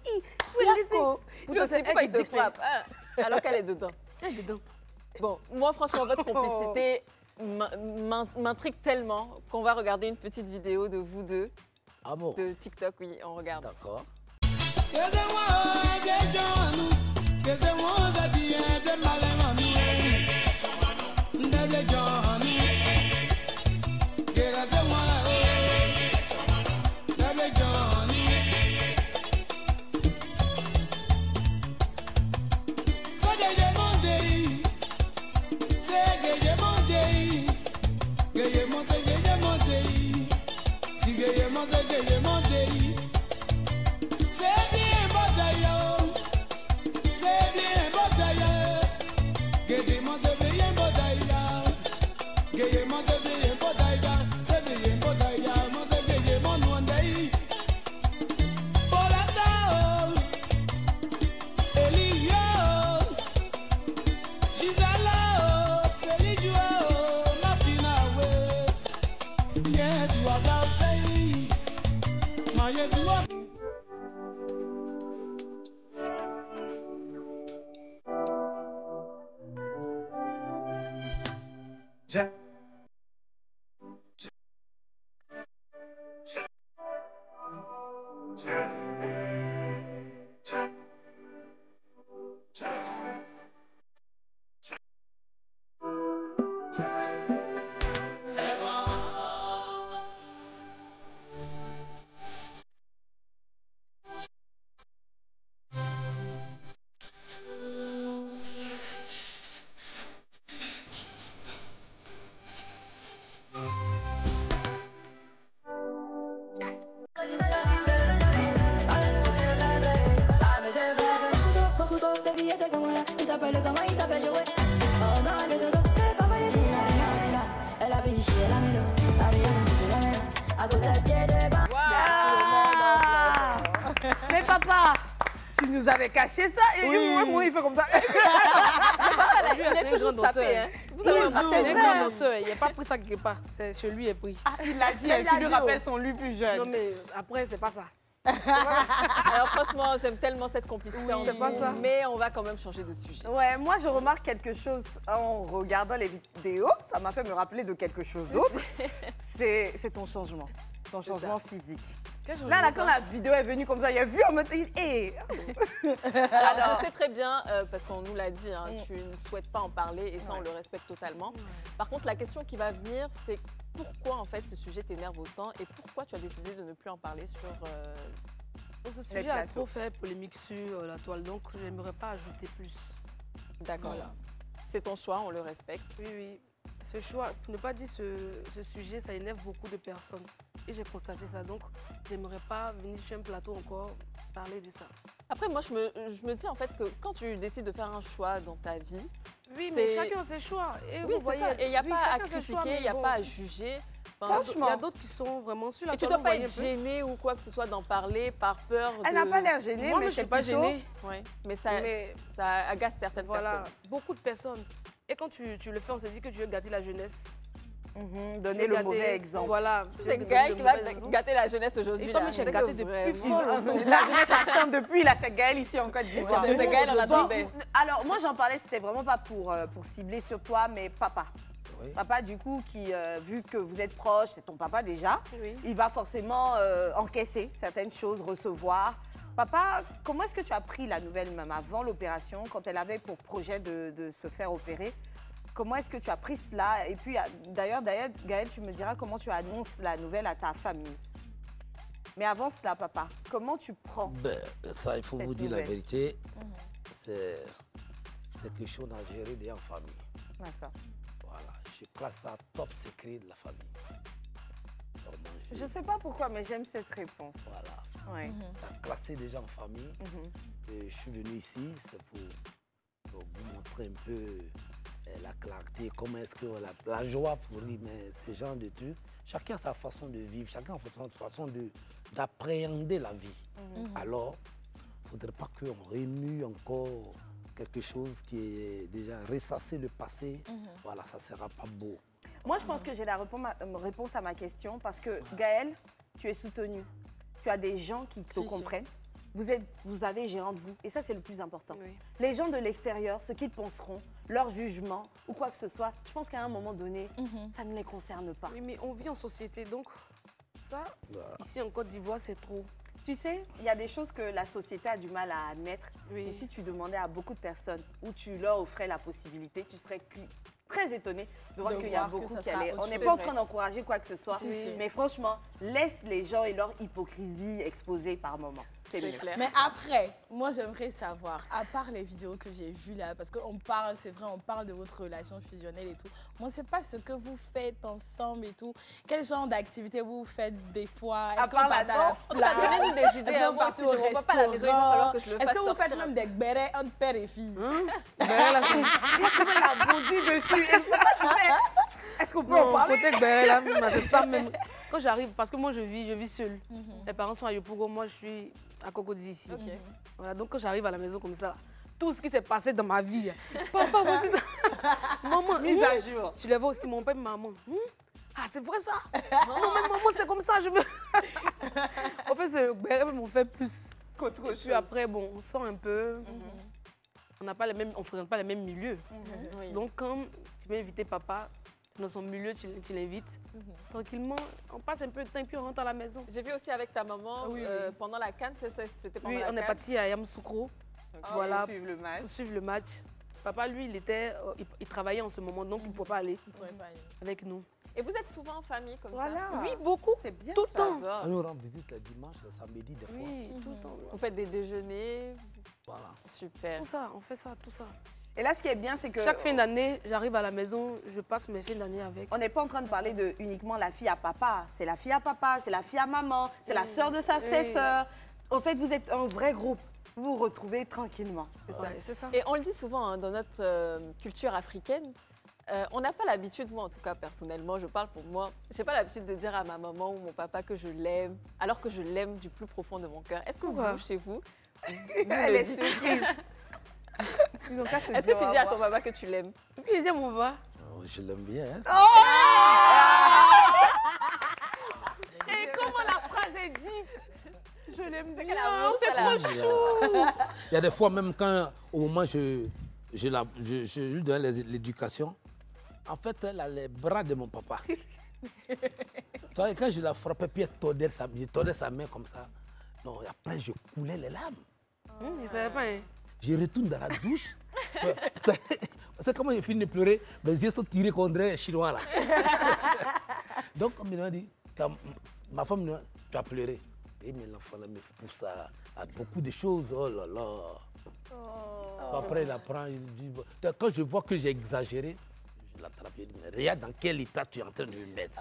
Lui aussi, pourquoi il te frappe hein, alors qu'elle est dedans? Elle est dedans. Bon, moi, franchement, votre complicité m'intrigue tellement qu'on va regarder une petite vidéo de vous deux, Ah bon? de TikTok, oui, on regarde. D'accord. nous avait caché ça. Et moi, il fait comme ça. Il est toujours sapé. Hein. Vous avez C'est un grand danseur. Il n'a pas pris ça quelque part. C'est chez lui, il est pris. Ah, il l'a dit, tu lui rappelles son lui plus jeune. Non, mais après, c'est pas ça. Alors franchement, j'aime tellement cette complicité Oui, c'est pas ça. mais on va quand même changer de sujet. Ouais, moi je remarque quelque chose en regardant les vidéos, ça m'a fait me rappeler de quelque chose d'autre. C'est ton changement physique. Là, quand la vidéo est venue comme ça, il a vu en mode... Hey. Alors, je sais très bien, parce qu'on nous l'a dit, hein, tu ne souhaites pas en parler et ça, on le respecte totalement. Par contre, la question qui va venir, c'est pourquoi en fait ce sujet t'énerve autant et pourquoi tu as décidé de ne plus en parler sur... Ce sujet a trop fait polémique sur la toile, donc je n'aimerais pas ajouter plus. D'accord. Voilà. C'est ton choix, on le respecte. Oui, oui. Ce choix, pour ne pas dire ce sujet, ça énerve beaucoup de personnes. Et j'ai constaté ça, donc je n'aimerais pas venir sur un plateau encore parler de ça. Après, moi, je me dis en fait que quand tu décides de faire un choix dans ta vie... Oui, mais chacun a ses choix. Et oui, c'est ça. Et il n'y a pas à critiquer, il n'y a pas à juger. Franchement. Il y a d'autres qui sont vraiment sur la toile. Et tu ne dois pas être gênée ou quoi que ce soit d'en parler par peur de... Elle n'a pas l'air gênée, moi, mais je ne suis pas gênée. Oui, mais ça agace certaines personnes. Beaucoup de personnes. Et quand tu le fais, on se dit que tu veux gâter la jeunesse. Donner le mauvais exemple. Voilà. C'est Gaël qui va gâter la jeunesse aujourd'hui. Et toi, mais j'ai gâté depuis fort. La jeunesse attend depuis, là, c'est Gaël ici en Côte d'Ivoire. C'est Gaël, on l'attendait. Alors, moi, j'en parlais, c'était vraiment pas pour cibler sur toi, mais papa. Oui. Papa, du coup, qui, vu que vous êtes proche, c'est ton papa déjà, il va forcément encaisser certaines choses, recevoir. Papa, comment est-ce que tu as pris la nouvelle, même avant l'opération, quand elle avait pour projet de se faire opérer? Comment est-ce que tu as pris cela? Et puis, d'ailleurs, Gaël, tu me diras comment tu annonces la nouvelle à ta famille. Mais avant cela, papa, comment tu prends ça, il faut vous dire la vérité. C'est quelque chose à gérer déjà en famille. D'accord. Voilà, je classe ça top secret de la famille. Je ne sais pas pourquoi, mais j'aime cette réponse. Voilà. Ouais. Classé déjà en famille. Et je suis venu ici, c'est pour vous montrer un peu la clarté, comment est-ce que la joie pour lui, mais ce genre de trucs. Chacun a sa façon de vivre, chacun a sa façon d'appréhender la vie. Alors, il ne faudrait pas qu'on remue encore quelque chose qui est déjà ressassé le passé. Voilà, ça ne sera pas beau. Moi, je pense que j'ai la réponse à ma question parce que Gaël, tu es soutenu. Tu as des gens qui te comprennent. Vous avez gérant de vous. Et ça, c'est le plus important. Oui. Les gens de l'extérieur, ce qu'ils penseront, leur jugement ou quoi que ce soit, je pense qu'à un moment donné, ça ne les concerne pas. Oui, mais on vit en société, donc ça, ici en Côte d'Ivoire, c'est trop. Tu sais, il y a des choses que la société a du mal à admettre. Oui. Et si tu demandais à beaucoup de personnes ou tu leur offrais la possibilité, tu serais très étonné de voir qu'il y a beaucoup qui allaient. On n'est pas en train d'encourager quoi que ce soit, mais franchement, laisse les gens et leur hypocrisie exposer par moment. C'est clair. Mais après, moi j'aimerais savoir, à part les vidéos que j'ai vues là, parce qu'on parle, c'est vrai, on parle de votre relation fusionnelle et tout. Moi, c'est pas ce que vous faites ensemble et tout. Quel genre d'activité vous faites des fois? À part la danse. Donnez-nous des idées. Moi, si je ne revois pas à la maison, il va falloir que je le fasse sortir. Est-ce que vous faites même des bérets entre père et fille? Bérets là, c'est la bondie dessus. Est-ce qu'on peut en parler? Côté bérets là, c'est ça même. Quand j'arrive, parce que moi je vis seule. Mes parents sont à Yopougon, moi je suis à Cocody ici. Voilà, donc quand j'arrive à la maison comme ça, tout ce qui s'est passé dans ma vie, papa, voici ça. Maman, mise à jour. Tu lèves aussi mon père et maman. Ah, c'est vrai ça? Non, mais maman, c'est comme ça, je veux. En fait, c'est bérets on fait plus qu'autre chose. Puis après, bon, on sort un peu. On n'a pas les mêmes, on fréquente pas les mêmes milieux. Donc quand tu veux inviter papa dans son milieu, tu l'invites tranquillement, on passe un peu de temps et puis on rentre à la maison. J'ai vu aussi avec ta maman pendant la CAN, c'était pendant la CAN. Oui, on est parti à Yamoussoukro. Voilà, pour suivre le match. Pour suivre le match. Papa, lui, il travaillait en ce moment, donc il ne pouvait pas aller avec nous. Et vous êtes souvent en famille comme ça? Oui, beaucoup. C'est bien tout le temps. On nous rend visite le dimanche, le samedi, des fois. Oui, tout le temps. Vous faites des déjeuners? Voilà. Super. Tout ça, on fait ça, tout ça. Et là, ce qui est bien, c'est que... Chaque fin d'année, j'arrive à la maison, je passe mes fins d'année avec. On n'est pas en train de parler de uniquement la fille à papa. C'est la fille à papa, c'est la fille à maman, c'est la sœur de sa sœur. En fait, vous êtes un vrai groupe. Vous vous retrouvez tranquillement. C'est ça. Et on le dit souvent hein, dans notre culture africaine, on n'a pas l'habitude, moi en tout cas personnellement, je parle pour moi, je n'ai pas l'habitude de dire à ma maman ou mon papa que je l'aime, alors que je l'aime du plus profond de mon cœur. Est-ce que vous, chez vous, Elle est surprise. Est-ce que tu dis à ton papa que tu l'aimes? Oui, je dis à mon papa. Oh, je l'aime bien. Hein? Et comment la phrase est dite? Je l'aime bien. C'est trop chou. Il y a des fois, même quand, au moment je lui donne l'éducation, en fait, elle a les bras de mon papa. Tu vois, quand je la frappais, puis je tordais sa main comme ça. Non, après, je coulais les larmes. Il ne savait pas, hein. Je retourne dans la douche. C'est comment j'ai fini de pleurer. Mes yeux sont tirés contre les Chinois là. Donc, comme il m'a dit, ma femme me dit, tu as pleuré. Et mais l'enfant là me pousse à beaucoup de choses. Oh là là. Après, il apprend. Il dit, quand je vois que j'ai exagéré, je l'attrape. Je dis, mais regarde dans quel état tu es en train de me mettre.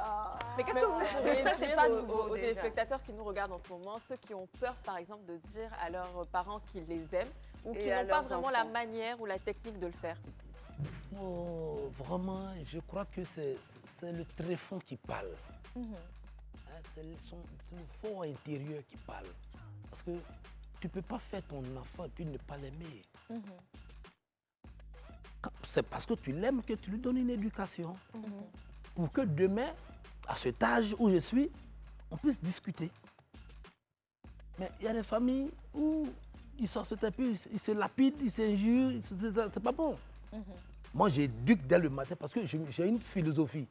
Mais qu'est-ce que vous pourriez ça, c'est dire pas nouveau, aux déjà. téléspectateurs qui nous regardent en ce moment, ceux qui ont peur, par exemple, de dire à leurs parents qu'ils les aiment ou qui n'ont pas vraiment la manière ou la technique de le faire? Oh, vraiment, je crois que c'est le tréfonds qui parle. Hein, c'est le fort intérieur qui parle. Parce que tu ne peux pas faire ton enfant et puis ne pas l'aimer. C'est parce que tu l'aimes que tu lui donnes une éducation. Pour que demain, à cet âge où je suis, on puisse discuter. Mais il y a des familles où ils sortent ce tapis, ils se lapident, ils s'injurent, c'est pas bon. Moi, j'éduque dès le matin parce que j'ai une philosophie.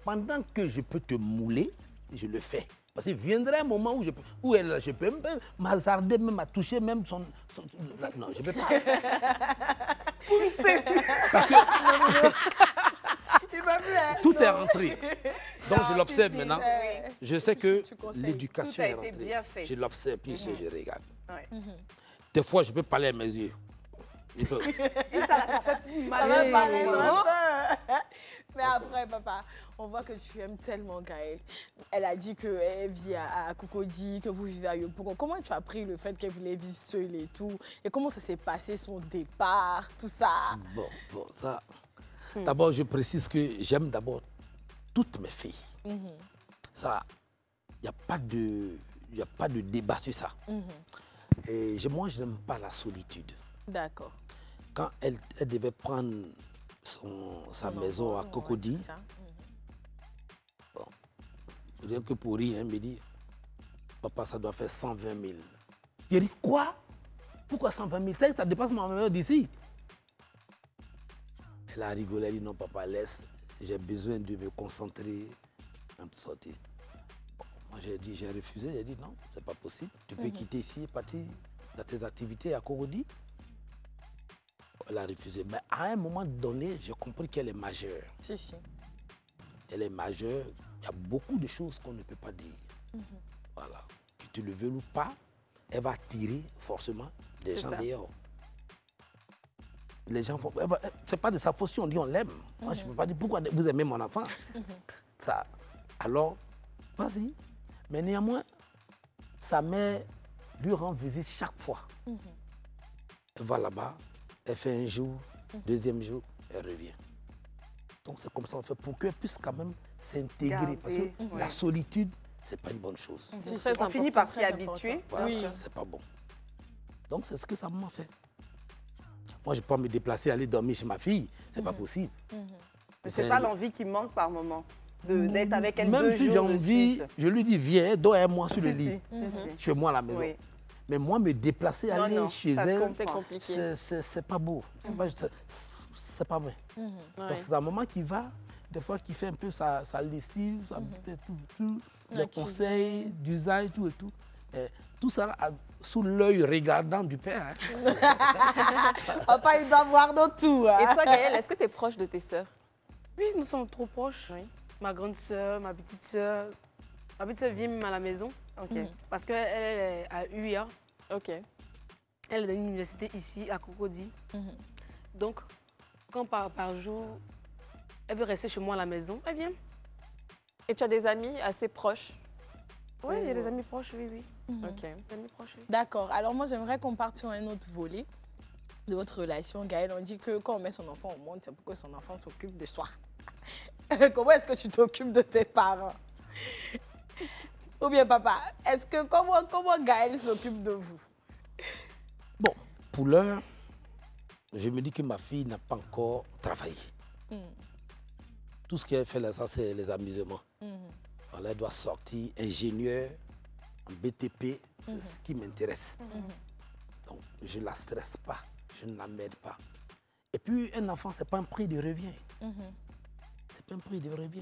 Pendant que je peux te mouler, je le fais. Parce qu'il viendra un moment où je peux même m'hasarder, même à toucher même son... Non, je ne peux pas. Parce que tout est rentré. Donc je l'observe maintenant. Je sais que l'éducation est rentrée. bien fait. Je l'observe, puis je regarde. Des fois, je peux parler à mes yeux. Et ça fait plus mal. Ça va parler vraiment. Mais après, papa, on voit que tu aimes tellement Gaëlle. Elle a dit qu'elle vit à Cocody, que vous vivez à Yopougon. Comment tu as pris le fait qu'elle voulait vivre seule et tout? Et comment ça s'est passé, son départ, tout ça? Bon, ça... D'abord, je précise que j'aime d'abord toutes mes filles. Ça, il n'y a pas de débat sur ça. Et moi, je n'aime pas la solitude. D'accord. Quand elle devait prendre sa maison à Cocody, bon, rien que pour rire, elle me dit, papa, ça doit faire 120 000. J'ai dit, quoi? Pourquoi 120 000? Ça dépasse ma maison d'ici. Elle a rigolé, elle a dit, non, papa, laisse, j'ai besoin de me concentrer en sortir. Bon, moi, j'ai refusé, j'ai dit, non, c'est pas possible. Tu peux quitter ici et partir dans tes activités à Cocody. Elle a refusé. Mais à un moment donné, j'ai compris qu'elle est majeure. Si. Elle est majeure. Il y a beaucoup de choses qu'on ne peut pas dire. Voilà. Que tu le veux ou pas, elle va attirer forcément des gens dehors. Les gens font... C'est pas de sa faute si on dit on l'aime. Moi, je ne peux pas dire pourquoi vous aimez mon enfant. Ça, alors, vas-y. Mais néanmoins, sa mère lui rend visite chaque fois. Elle va là-bas. Elle fait un jour, deuxième jour, elle revient. Donc c'est comme ça on fait pour qu'elle puisse quand même s'intégrer. Parce que la solitude, ce n'est pas une bonne chose. On finit par s'y habituer. Voilà, c'est pas bon. Donc c'est ce que ça m'a fait. Moi, je ne peux pas me déplacer, aller dormir chez ma fille. Ce n'est pas possible. Mais ce n'est pas l'envie qui manque par moment d'être avec elle 2 jours. Même si j'ai envie, je lui dis, viens, dors un mois sur le lit. Chez moi à la maison. Mais moi, me déplacer, aller chez elle, c'est compliqué. C'est pas beau. C'est pas vrai. Donc, c'est un moment qui va, des fois, qui fait un peu sa lessive, les conseils d'usage, tout et tout. Et tout ça sous l'œil regardant du père. Papa, il doit voir dans tout. Et toi, Gaëlle, est-ce que tu es proche de tes sœurs? Oui, nous sommes trop proches. Ma grande sœur, ma petite sœur. Ma petite sœur vient même à la maison. Parce qu'elle est à UIA. Elle est dans une université ici, à Cocody. Donc, quand par jour, elle veut rester chez moi à la maison, elle vient. Et tu as des amis assez proches? Oui, il y a des amis proches, oui. Des amis proches, oui. D'accord. Alors moi, j'aimerais qu'on parte sur un autre volet de votre relation. Gaëlle, on dit que quand on met son enfant au monde, c'est pour que son enfant s'occupe de soi. Comment est-ce que tu t'occupes de tes parents? Ou bien, papa, comment Gaëlle s'occupe de vous? pour l'heure, je me dis que ma fille n'a pas encore travaillé. Tout ce qu'elle fait là, ça, c'est les amusements. Alors, elle doit sortir ingénieur en BTP, c'est ce qui m'intéresse. Donc, je ne la stresse pas, je ne la m'aide pas. Et puis, un enfant, ce n'est pas un prix de revient. C'est pas un prix de revient.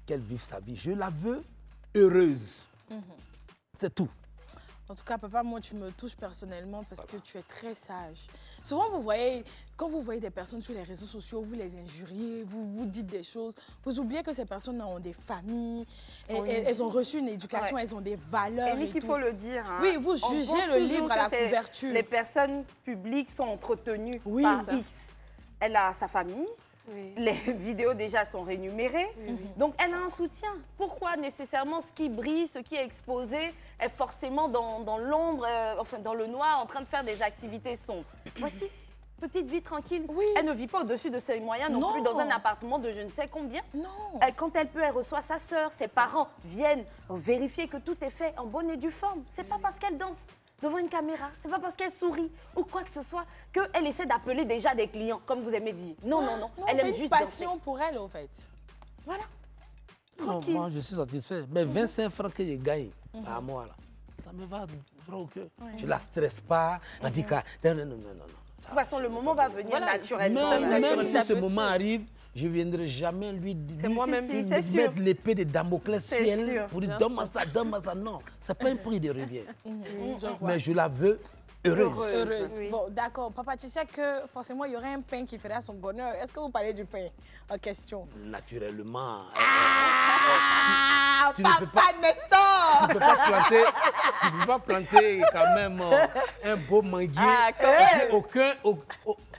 Qu'elle vive sa vie. Je la veux heureuse. C'est tout. En tout cas, papa, moi, tu me touches personnellement parce que tu es très sage. Souvent, vous voyez, quand vous voyez des personnes sur les réseaux sociaux, vous les injuriez, vous dites des choses. Vous oubliez que ces personnes ont des familles, elles ont reçu une éducation, elles ont des valeurs. Et qu'il faut le dire. Hein, oui, vous jugez le livre à la couverture. Les personnes publiques sont entretenues par X. Elle a sa famille. Les vidéos déjà sont rémunérées, donc elle a un soutien. Pourquoi nécessairement ce qui brille, ce qui est exposé est forcément dans l'ombre, enfin dans le noir, en train de faire des activités sombres? Voici, petite vie tranquille. Elle ne vit pas au-dessus de ses moyens non plus dans un appartement de je ne sais combien. Quand elle peut, elle reçoit sa sœur, ses parents viennent vérifier que tout est fait en bonne et due forme. C'est pas parce qu'elle danse devant une caméra, c'est pas parce qu'elle sourit ou quoi que ce soit qu'elle essaie d'appeler déjà des clients, comme vous aimez dire. Non, elle aime juste danser. C'est une passion pour elle, en fait. Voilà. Tranquille. Non, moi, je suis satisfait. Mais 25 francs que je gagne par mois, là, ça me va droit au cœur. Je ne la stresse pas. On dit que... Non. De toute façon, le moment va venir naturellement. Même si ce moment arrive, je ne viendrai jamais lui mettre l'épée de Damoclès sur elle pour dire donne-moi ça. Non, ce n'est pas un prix de revient. Mais je la veux heureuse. Bon, d'accord. Papa, tu sais que forcément, il y aurait un pain qui ferait son bonheur. Est-ce que vous parlez du pain en question? Naturellement. Papa Nestor! Tu ne peux pas planter quand même un beau manguier.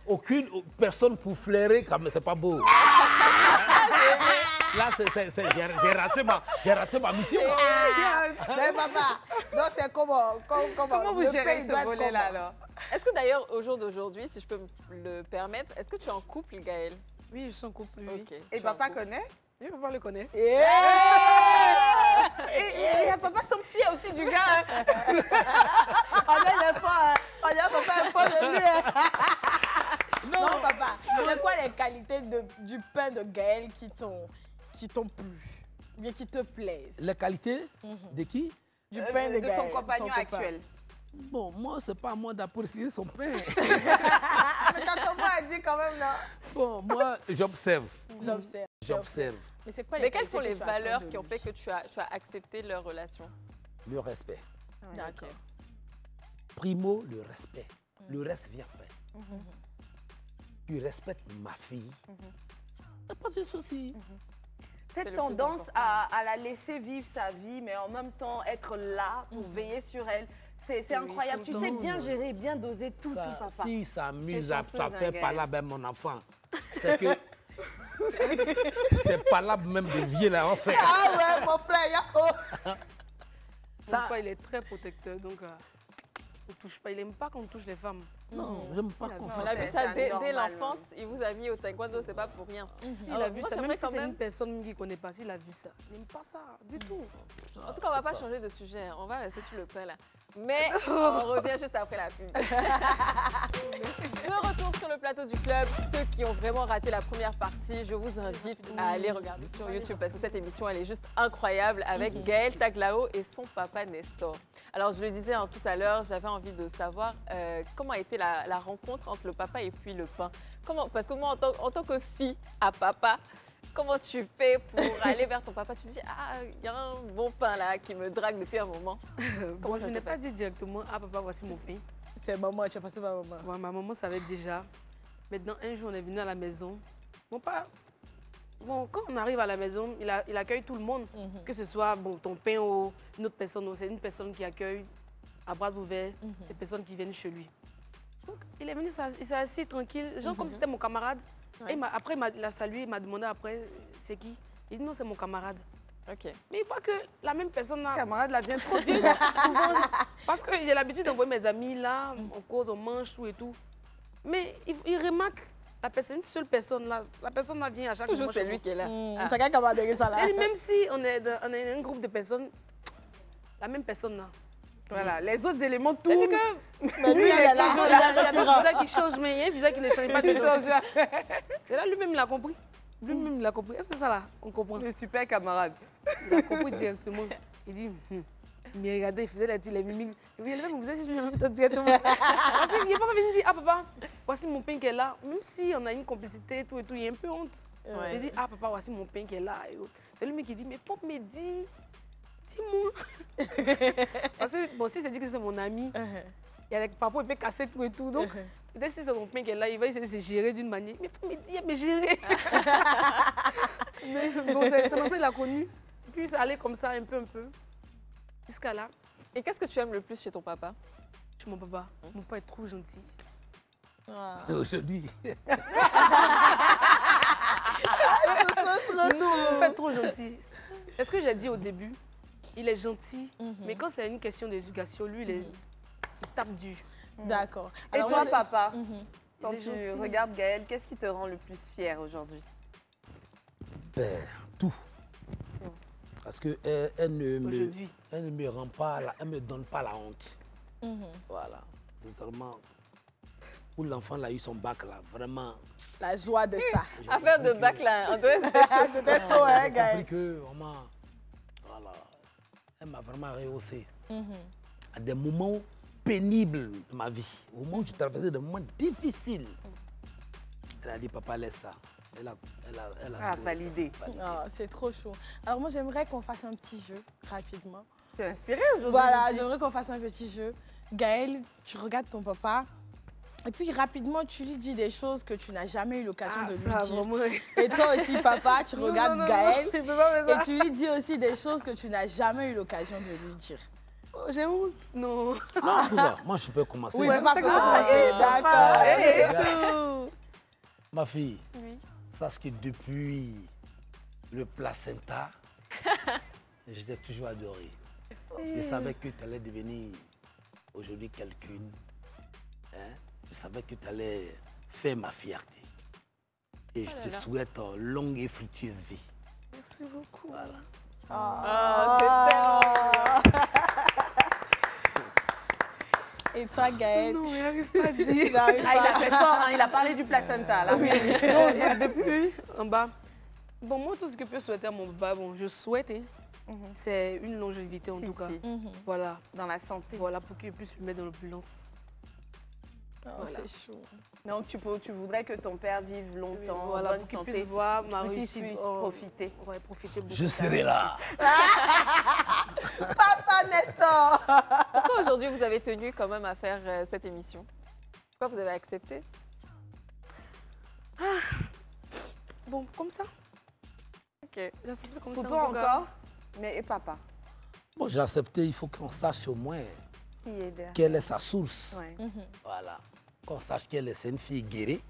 Aucune personne pour flairer, comme c'est pas beau. Là, j'ai raté ma mission. Mais papa, donc c'est comment vous gérez ce volet-là alors? Est-ce que d'ailleurs, au jour d'aujourd'hui, si je peux me le permettre, est-ce que tu es en couple, Gaël? Oui, je suis en couple, oui. Okay, et papa connaît? Oui, papa le connaît. Et papa semble fier aussi du gars. On est les forts, on est papa est fort de lui. Non, papa, c'est quoi les qualités du pain de Gaël qui t'ont plu, ou bien qui te plaisent? Les qualités de qui? Du pain de Gaël. Son compagnon actuel. Bon, moi, c'est pas à moi d'apprécier son pain. Mais tantôt, moi, elle dit quand même non. Bon, moi, j'observe. J'observe. Mais quelles sont les valeurs qui ont fait que tu as accepté leur relation? Le respect. D'accord. Primo, le respect. Le reste vient après. Tu respectes ma fille. Pas de souci. Cette tendance à la laisser vivre sa vie, mais en même temps être là pour veiller sur elle, c'est incroyable. Tu sais bien gérer, bien doser tout, papa. Si ça s'amuse à faire par là, ben, mon enfant, c'est que c'est pas là même de vieux là, en fait. Ah ouais, mon frère, Yako. Mon papa, il est très protecteur, donc on touche pas. Il n'aime pas qu'on touche les femmes. Non, j'aime pas qu'on fasse ça. On a vu ça dès l'enfance, il vous a mis au taekwondo, c'est pas pour rien. Il a vu ça, même si c'est une personne qui ne connaît pas, s'il a vu ça, il n'aime pas ça du tout. En tout cas, on ne va pas changer de sujet, on va rester sur le pain là. Mais on revient juste après la pub. De retour sur le plateau du club, ceux qui ont vraiment raté la première partie, je vous invite à aller regarder sur YouTube parce que cette émission, elle est juste incroyable avec Gaël Taglao et son papa Nestor. Alors, je le disais tout à l'heure, j'avais envie de savoir comment a été la rencontre entre le papa et puis le pain. Parce que moi, en tant que fille à papa, comment tu fais pour aller vers ton papa? Tu dis, ah, il y a un bon pain là qui me drague depuis un moment. Bon, je n'ai pas dit directement, ah papa, voici mon fils. C'est maman, tu as passé par maman. Ouais, ma maman savait déjà. Maintenant, un jour, on est venu à la maison. Mon père, bon, quand on arrive à la maison, il accueille tout le monde. Que ce soit ton père ou une autre personne. C'est une personne qui accueille à bras ouverts les personnes qui viennent chez lui. Donc, il est venu, il s'est assis tranquille, genre comme si c'était mon camarade. Ouais. Et après, il a salué, il m'a demandé après, c'est qui? Il dit non, c'est mon camarade. Ok. Mais il voit que la même personne là... Camarade là vient trop souvent. Parce que j'ai l'habitude d'envoyer mes amis là, on cause, on mange, tout et tout. Mais il remarque, une seule personne là, la personne là vient à chaque Toujours c'est lui qui est là. Chacun camarade ça là. Même si on est un groupe de personnes, la même personne là. Voilà, les autres éléments tournent. Mais lui, il Il y est a là. d'autres visages qui changent, mais il y a un visage qui ne change pas. Et là, lui-même, il a compris. Lui-même, il a compris. Est-ce que ça, là, on comprend? Le super camarade. Il a compris directement. Il dit, mais regardez, il faisait les mimiques. Oui, elle me faisait directement. Parce qu'il n'est pas venu dire, ah papa, voici mon pain qui est là. Même si on a une complicité et tout, il y a un peu honte. Ouais. Il dit, ah papa, voici mon pain qui est là. C'est lui qui dit, mais faut me dire, dis-moi. Parce que, bon, si c'est dit que c'est mon ami, il y a parfois il peut casser tout et tout. Donc, peut-être si c'est mon pain qui est là, il va essayer de se gérer d'une manière. Mais faut me dire, mais gérer. Mais bon, c'est comme ça qu'il a connu. Puis c'est allé comme ça, un peu. Jusqu'à là. Et qu'est-ce que tu aimes le plus chez ton papa? Chez mon papa. Mon papa est trop gentil. Aujourd'hui. Non, mon papa est trop gentil. Est-ce que j'ai dit au début? Il est gentil, mais quand c'est une question d'éducation, lui, il tape dur. D'accord. Et Alors, toi, moi, papa, quand Il est tu gentil. regardes Gaël, qu'est-ce qui te rend le plus fier aujourd'hui? Ben, tout. Parce que elle ne Aujourd'hui. me rend pas, elle me donne pas la honte. Voilà. C'est seulement où l'enfant a eu son bac là, vraiment. La joie de ça. Affaire de bac là, on dirait que c'était chaud. C'était chaud, hein, J'ai Gaël? compris que vraiment, voilà, elle m'a vraiment rehaussé. À des moments pénibles de ma vie, au moment où je traversais des moments difficiles, elle a dit, papa, laisse ça. Elle a validé. Ah, c'est trop chaud. Alors moi, j'aimerais qu'on fasse un petit jeu, rapidement. Tu es inspirée aujourd'hui? Voilà, j'aimerais qu'on fasse un petit jeu. Gaël, tu regardes ton papa. Et puis rapidement, tu lui dis des choses que tu n'as jamais eu l'occasion de lui ça, dire. vraiment. Et toi aussi, papa, tu regardes Gaël. Il peut pas faire Et ça. tu lui dis aussi des choses que tu n'as jamais eu l'occasion de lui dire. Oh, j'ai honte, non. Non, Pouva, moi je peux commencer. Oui, Ouais, papa c'est peut ça. commencer. papa. D'accord. Ma fille, Oui. sache que depuis le placenta, je t'ai toujours adoré. Je savais que tu allais devenir aujourd'hui quelqu'une. Hein? Je savais que tu allais faire ma fierté. Et je te souhaite une longue et fructueuse vie. Merci beaucoup. Voilà. Et toi, Gaël? Non, il n'arrive pas à dire. Tu n'arrives Ah, il pas. a fait fort, hein, il a parlé du placenta là. Oui. Donc, depuis en bas. Bon, moi, tout ce que je peux souhaiter à mon papa, bon, je souhaite, hein, c'est une longévité en Si, tout cas. si. Voilà. Dans la santé. Voilà, pour qu'il puisse me mettre dans l'opulence. Oh, Voilà. c'est chaud. Donc tu voudrais que ton père vive longtemps, Voilà, bonne pour qu'il santé, puisse voir ma que tu réussite. puisses Oh, profiter. Ouais, profiter beaucoup. Je serai là. Papa Nestor! Pourquoi aujourd'hui vous avez tenu quand même à faire cette émission? Pourquoi vous avez accepté? Bon, comme ça. Ok. J'ai accepté comme Pour ça. toi en tout cas. encore, mais et papa? Bon, j'ai accepté, il faut qu'on sache au moins Qui est derrière? quelle est sa source. Ouais. Voilà. Qu'on sache qu'elle est une fille guérie.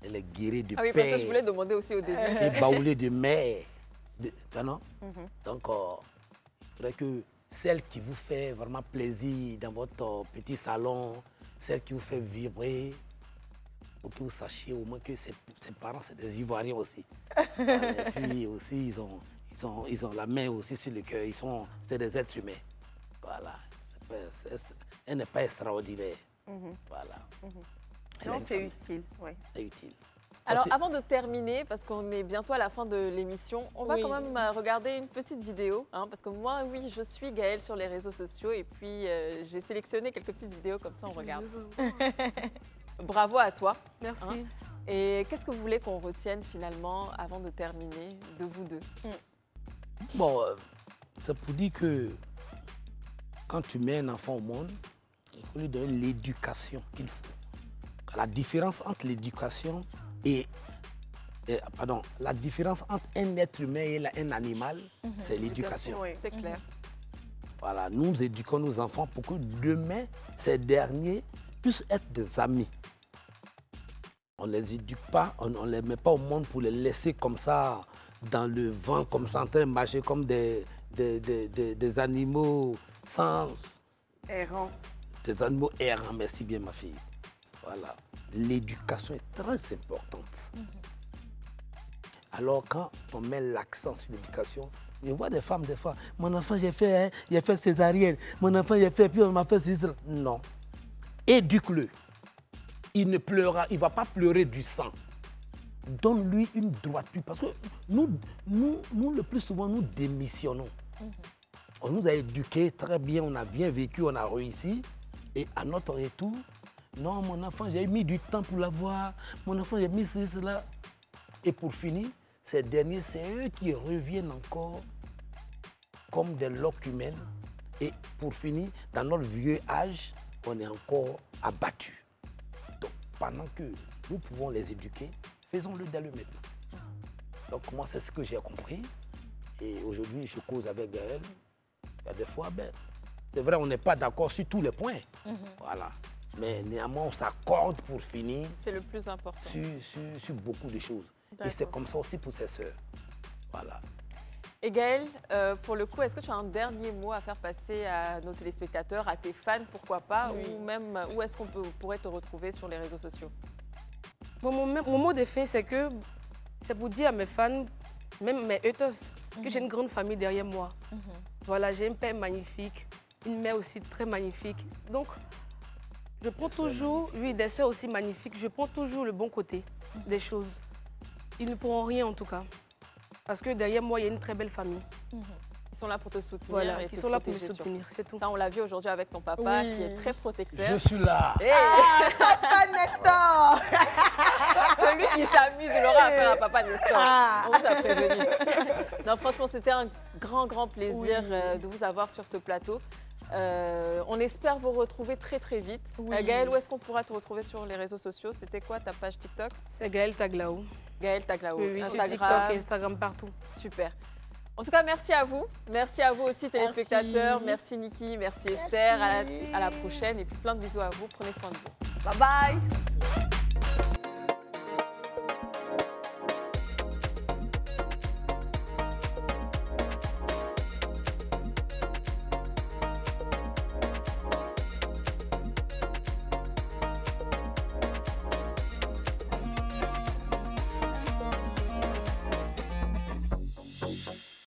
Elle est guérie de Ah oui, parce père que je voulais demander aussi au début. et baoulée de mère. Tu vois, non? Donc, il faudrait que celle qui vous fait vraiment plaisir dans votre petit salon, celle qui vous fait vibrer, pour que vous sachiez au moins que ses parents, c'est des Ivoiriens aussi. Et puis aussi, ils ont la main aussi sur le cœur. C'est des êtres humains. Voilà. Elle n'est pas extraordinaire. Voilà. Elle a Non, une c'est famille. utile. Ouais. C'est utile. Alors, avant de terminer, parce qu'on est bientôt à la fin de l'émission, on va Oui. quand même regarder une petite vidéo. Hein, parce que moi, oui, je suis Gaëlle sur les réseaux sociaux et puis j'ai sélectionné quelques petites vidéos comme ça, on regarde. Bravo à toi. Merci. Hein? Et qu'est-ce que vous voulez qu'on retienne finalement, avant de terminer, de vous deux? Bon, c'est pour dire que quand tu mets un enfant au monde, il faut lui donner l'éducation qu'il faut. La différence entre l'éducation la différence entre un être humain et un animal, c'est l'éducation. Oui. C'est clair. Voilà, nous éduquons nos enfants pour que demain, ces derniers puissent être des amis. On ne les éduque pas, on ne les met pas au monde pour les laisser comme ça, dans le vent, comme ça, en train de marcher comme des animaux sans... Errant. Des animaux errants, merci bien ma fille. Voilà, l'éducation est très importante. Alors quand on met l'accent sur l'éducation, Je vois des femmes des fois, mon enfant j'ai fait césarienne, mon enfant j'ai fait, puis on m'a fait ceci. Non. Éduque-le. Il ne pleurera, il ne va pas pleurer du sang. Donne-lui une droiture. Parce que nous, le plus souvent, nous démissionnons. On nous a éduqués très bien, on a bien vécu, on a réussi. Et à notre retour, non, mon enfant, j'ai mis du temps pour l'avoir. Mon enfant, j'ai mis ceci, cela. Et pour finir, ces derniers, c'est eux qui reviennent encore comme des loques humaines. Et pour finir, dans notre vieux âge, on est encore abattus. Donc, pendant que nous pouvons les éduquer, faisons-le dès le maintenant. Donc, moi, c'est ce que j'ai compris. Et aujourd'hui, je cause avec Gaël. Il y a des fois, ben, c'est vrai, on n'est pas d'accord sur tous les points. Voilà. Mais néanmoins, on s'accorde pour finir. C'est le plus important. Sur beaucoup de choses. Et c'est comme ça aussi pour ses sœurs. Voilà. Et Gaël, pour le coup, est-ce que tu as un dernier mot à faire passer à nos téléspectateurs, à tes fans, pourquoi pas, ou même où est-ce qu'on pourrait te retrouver sur les réseaux sociaux? Bon, mon mot de fin, c'est pour dire à mes fans, même mes haters, que j'ai une grande famille derrière moi. Voilà, j'ai un père magnifique, une mère aussi très magnifique. Donc, je prends toujours, des sœurs aussi magnifiques, je prends toujours le bon côté des choses. Ils ne pourront rien en tout cas. Parce que derrière moi, il y a une très belle famille. Ils sont là pour te soutenir. Voilà, et ils te sont là pour me protéger soutenir, c'est tout. Ça, on l'a vu aujourd'hui avec ton papa qui est très protecteur. Je suis là. Hey. Papa Nestor. Celui qui s'amuse, il aura affaire à papa Nestor. On vous a prévenu. Non, franchement, c'était un grand plaisir de vous avoir sur ce plateau. On espère vous retrouver très vite. Gaël, où est-ce qu'on pourra te retrouver sur les réseaux sociaux? C'était quoi ta page TikTok? C'est Gaël Taglao. Gaël Taglao. Oui, Instagram. sur TikTok, Instagram, partout. Super. En tout cas, merci à vous. Merci à vous aussi, téléspectateurs. Merci Niki, merci Esther. À la prochaine et puis plein de bisous à vous. Prenez soin de vous. Bye bye.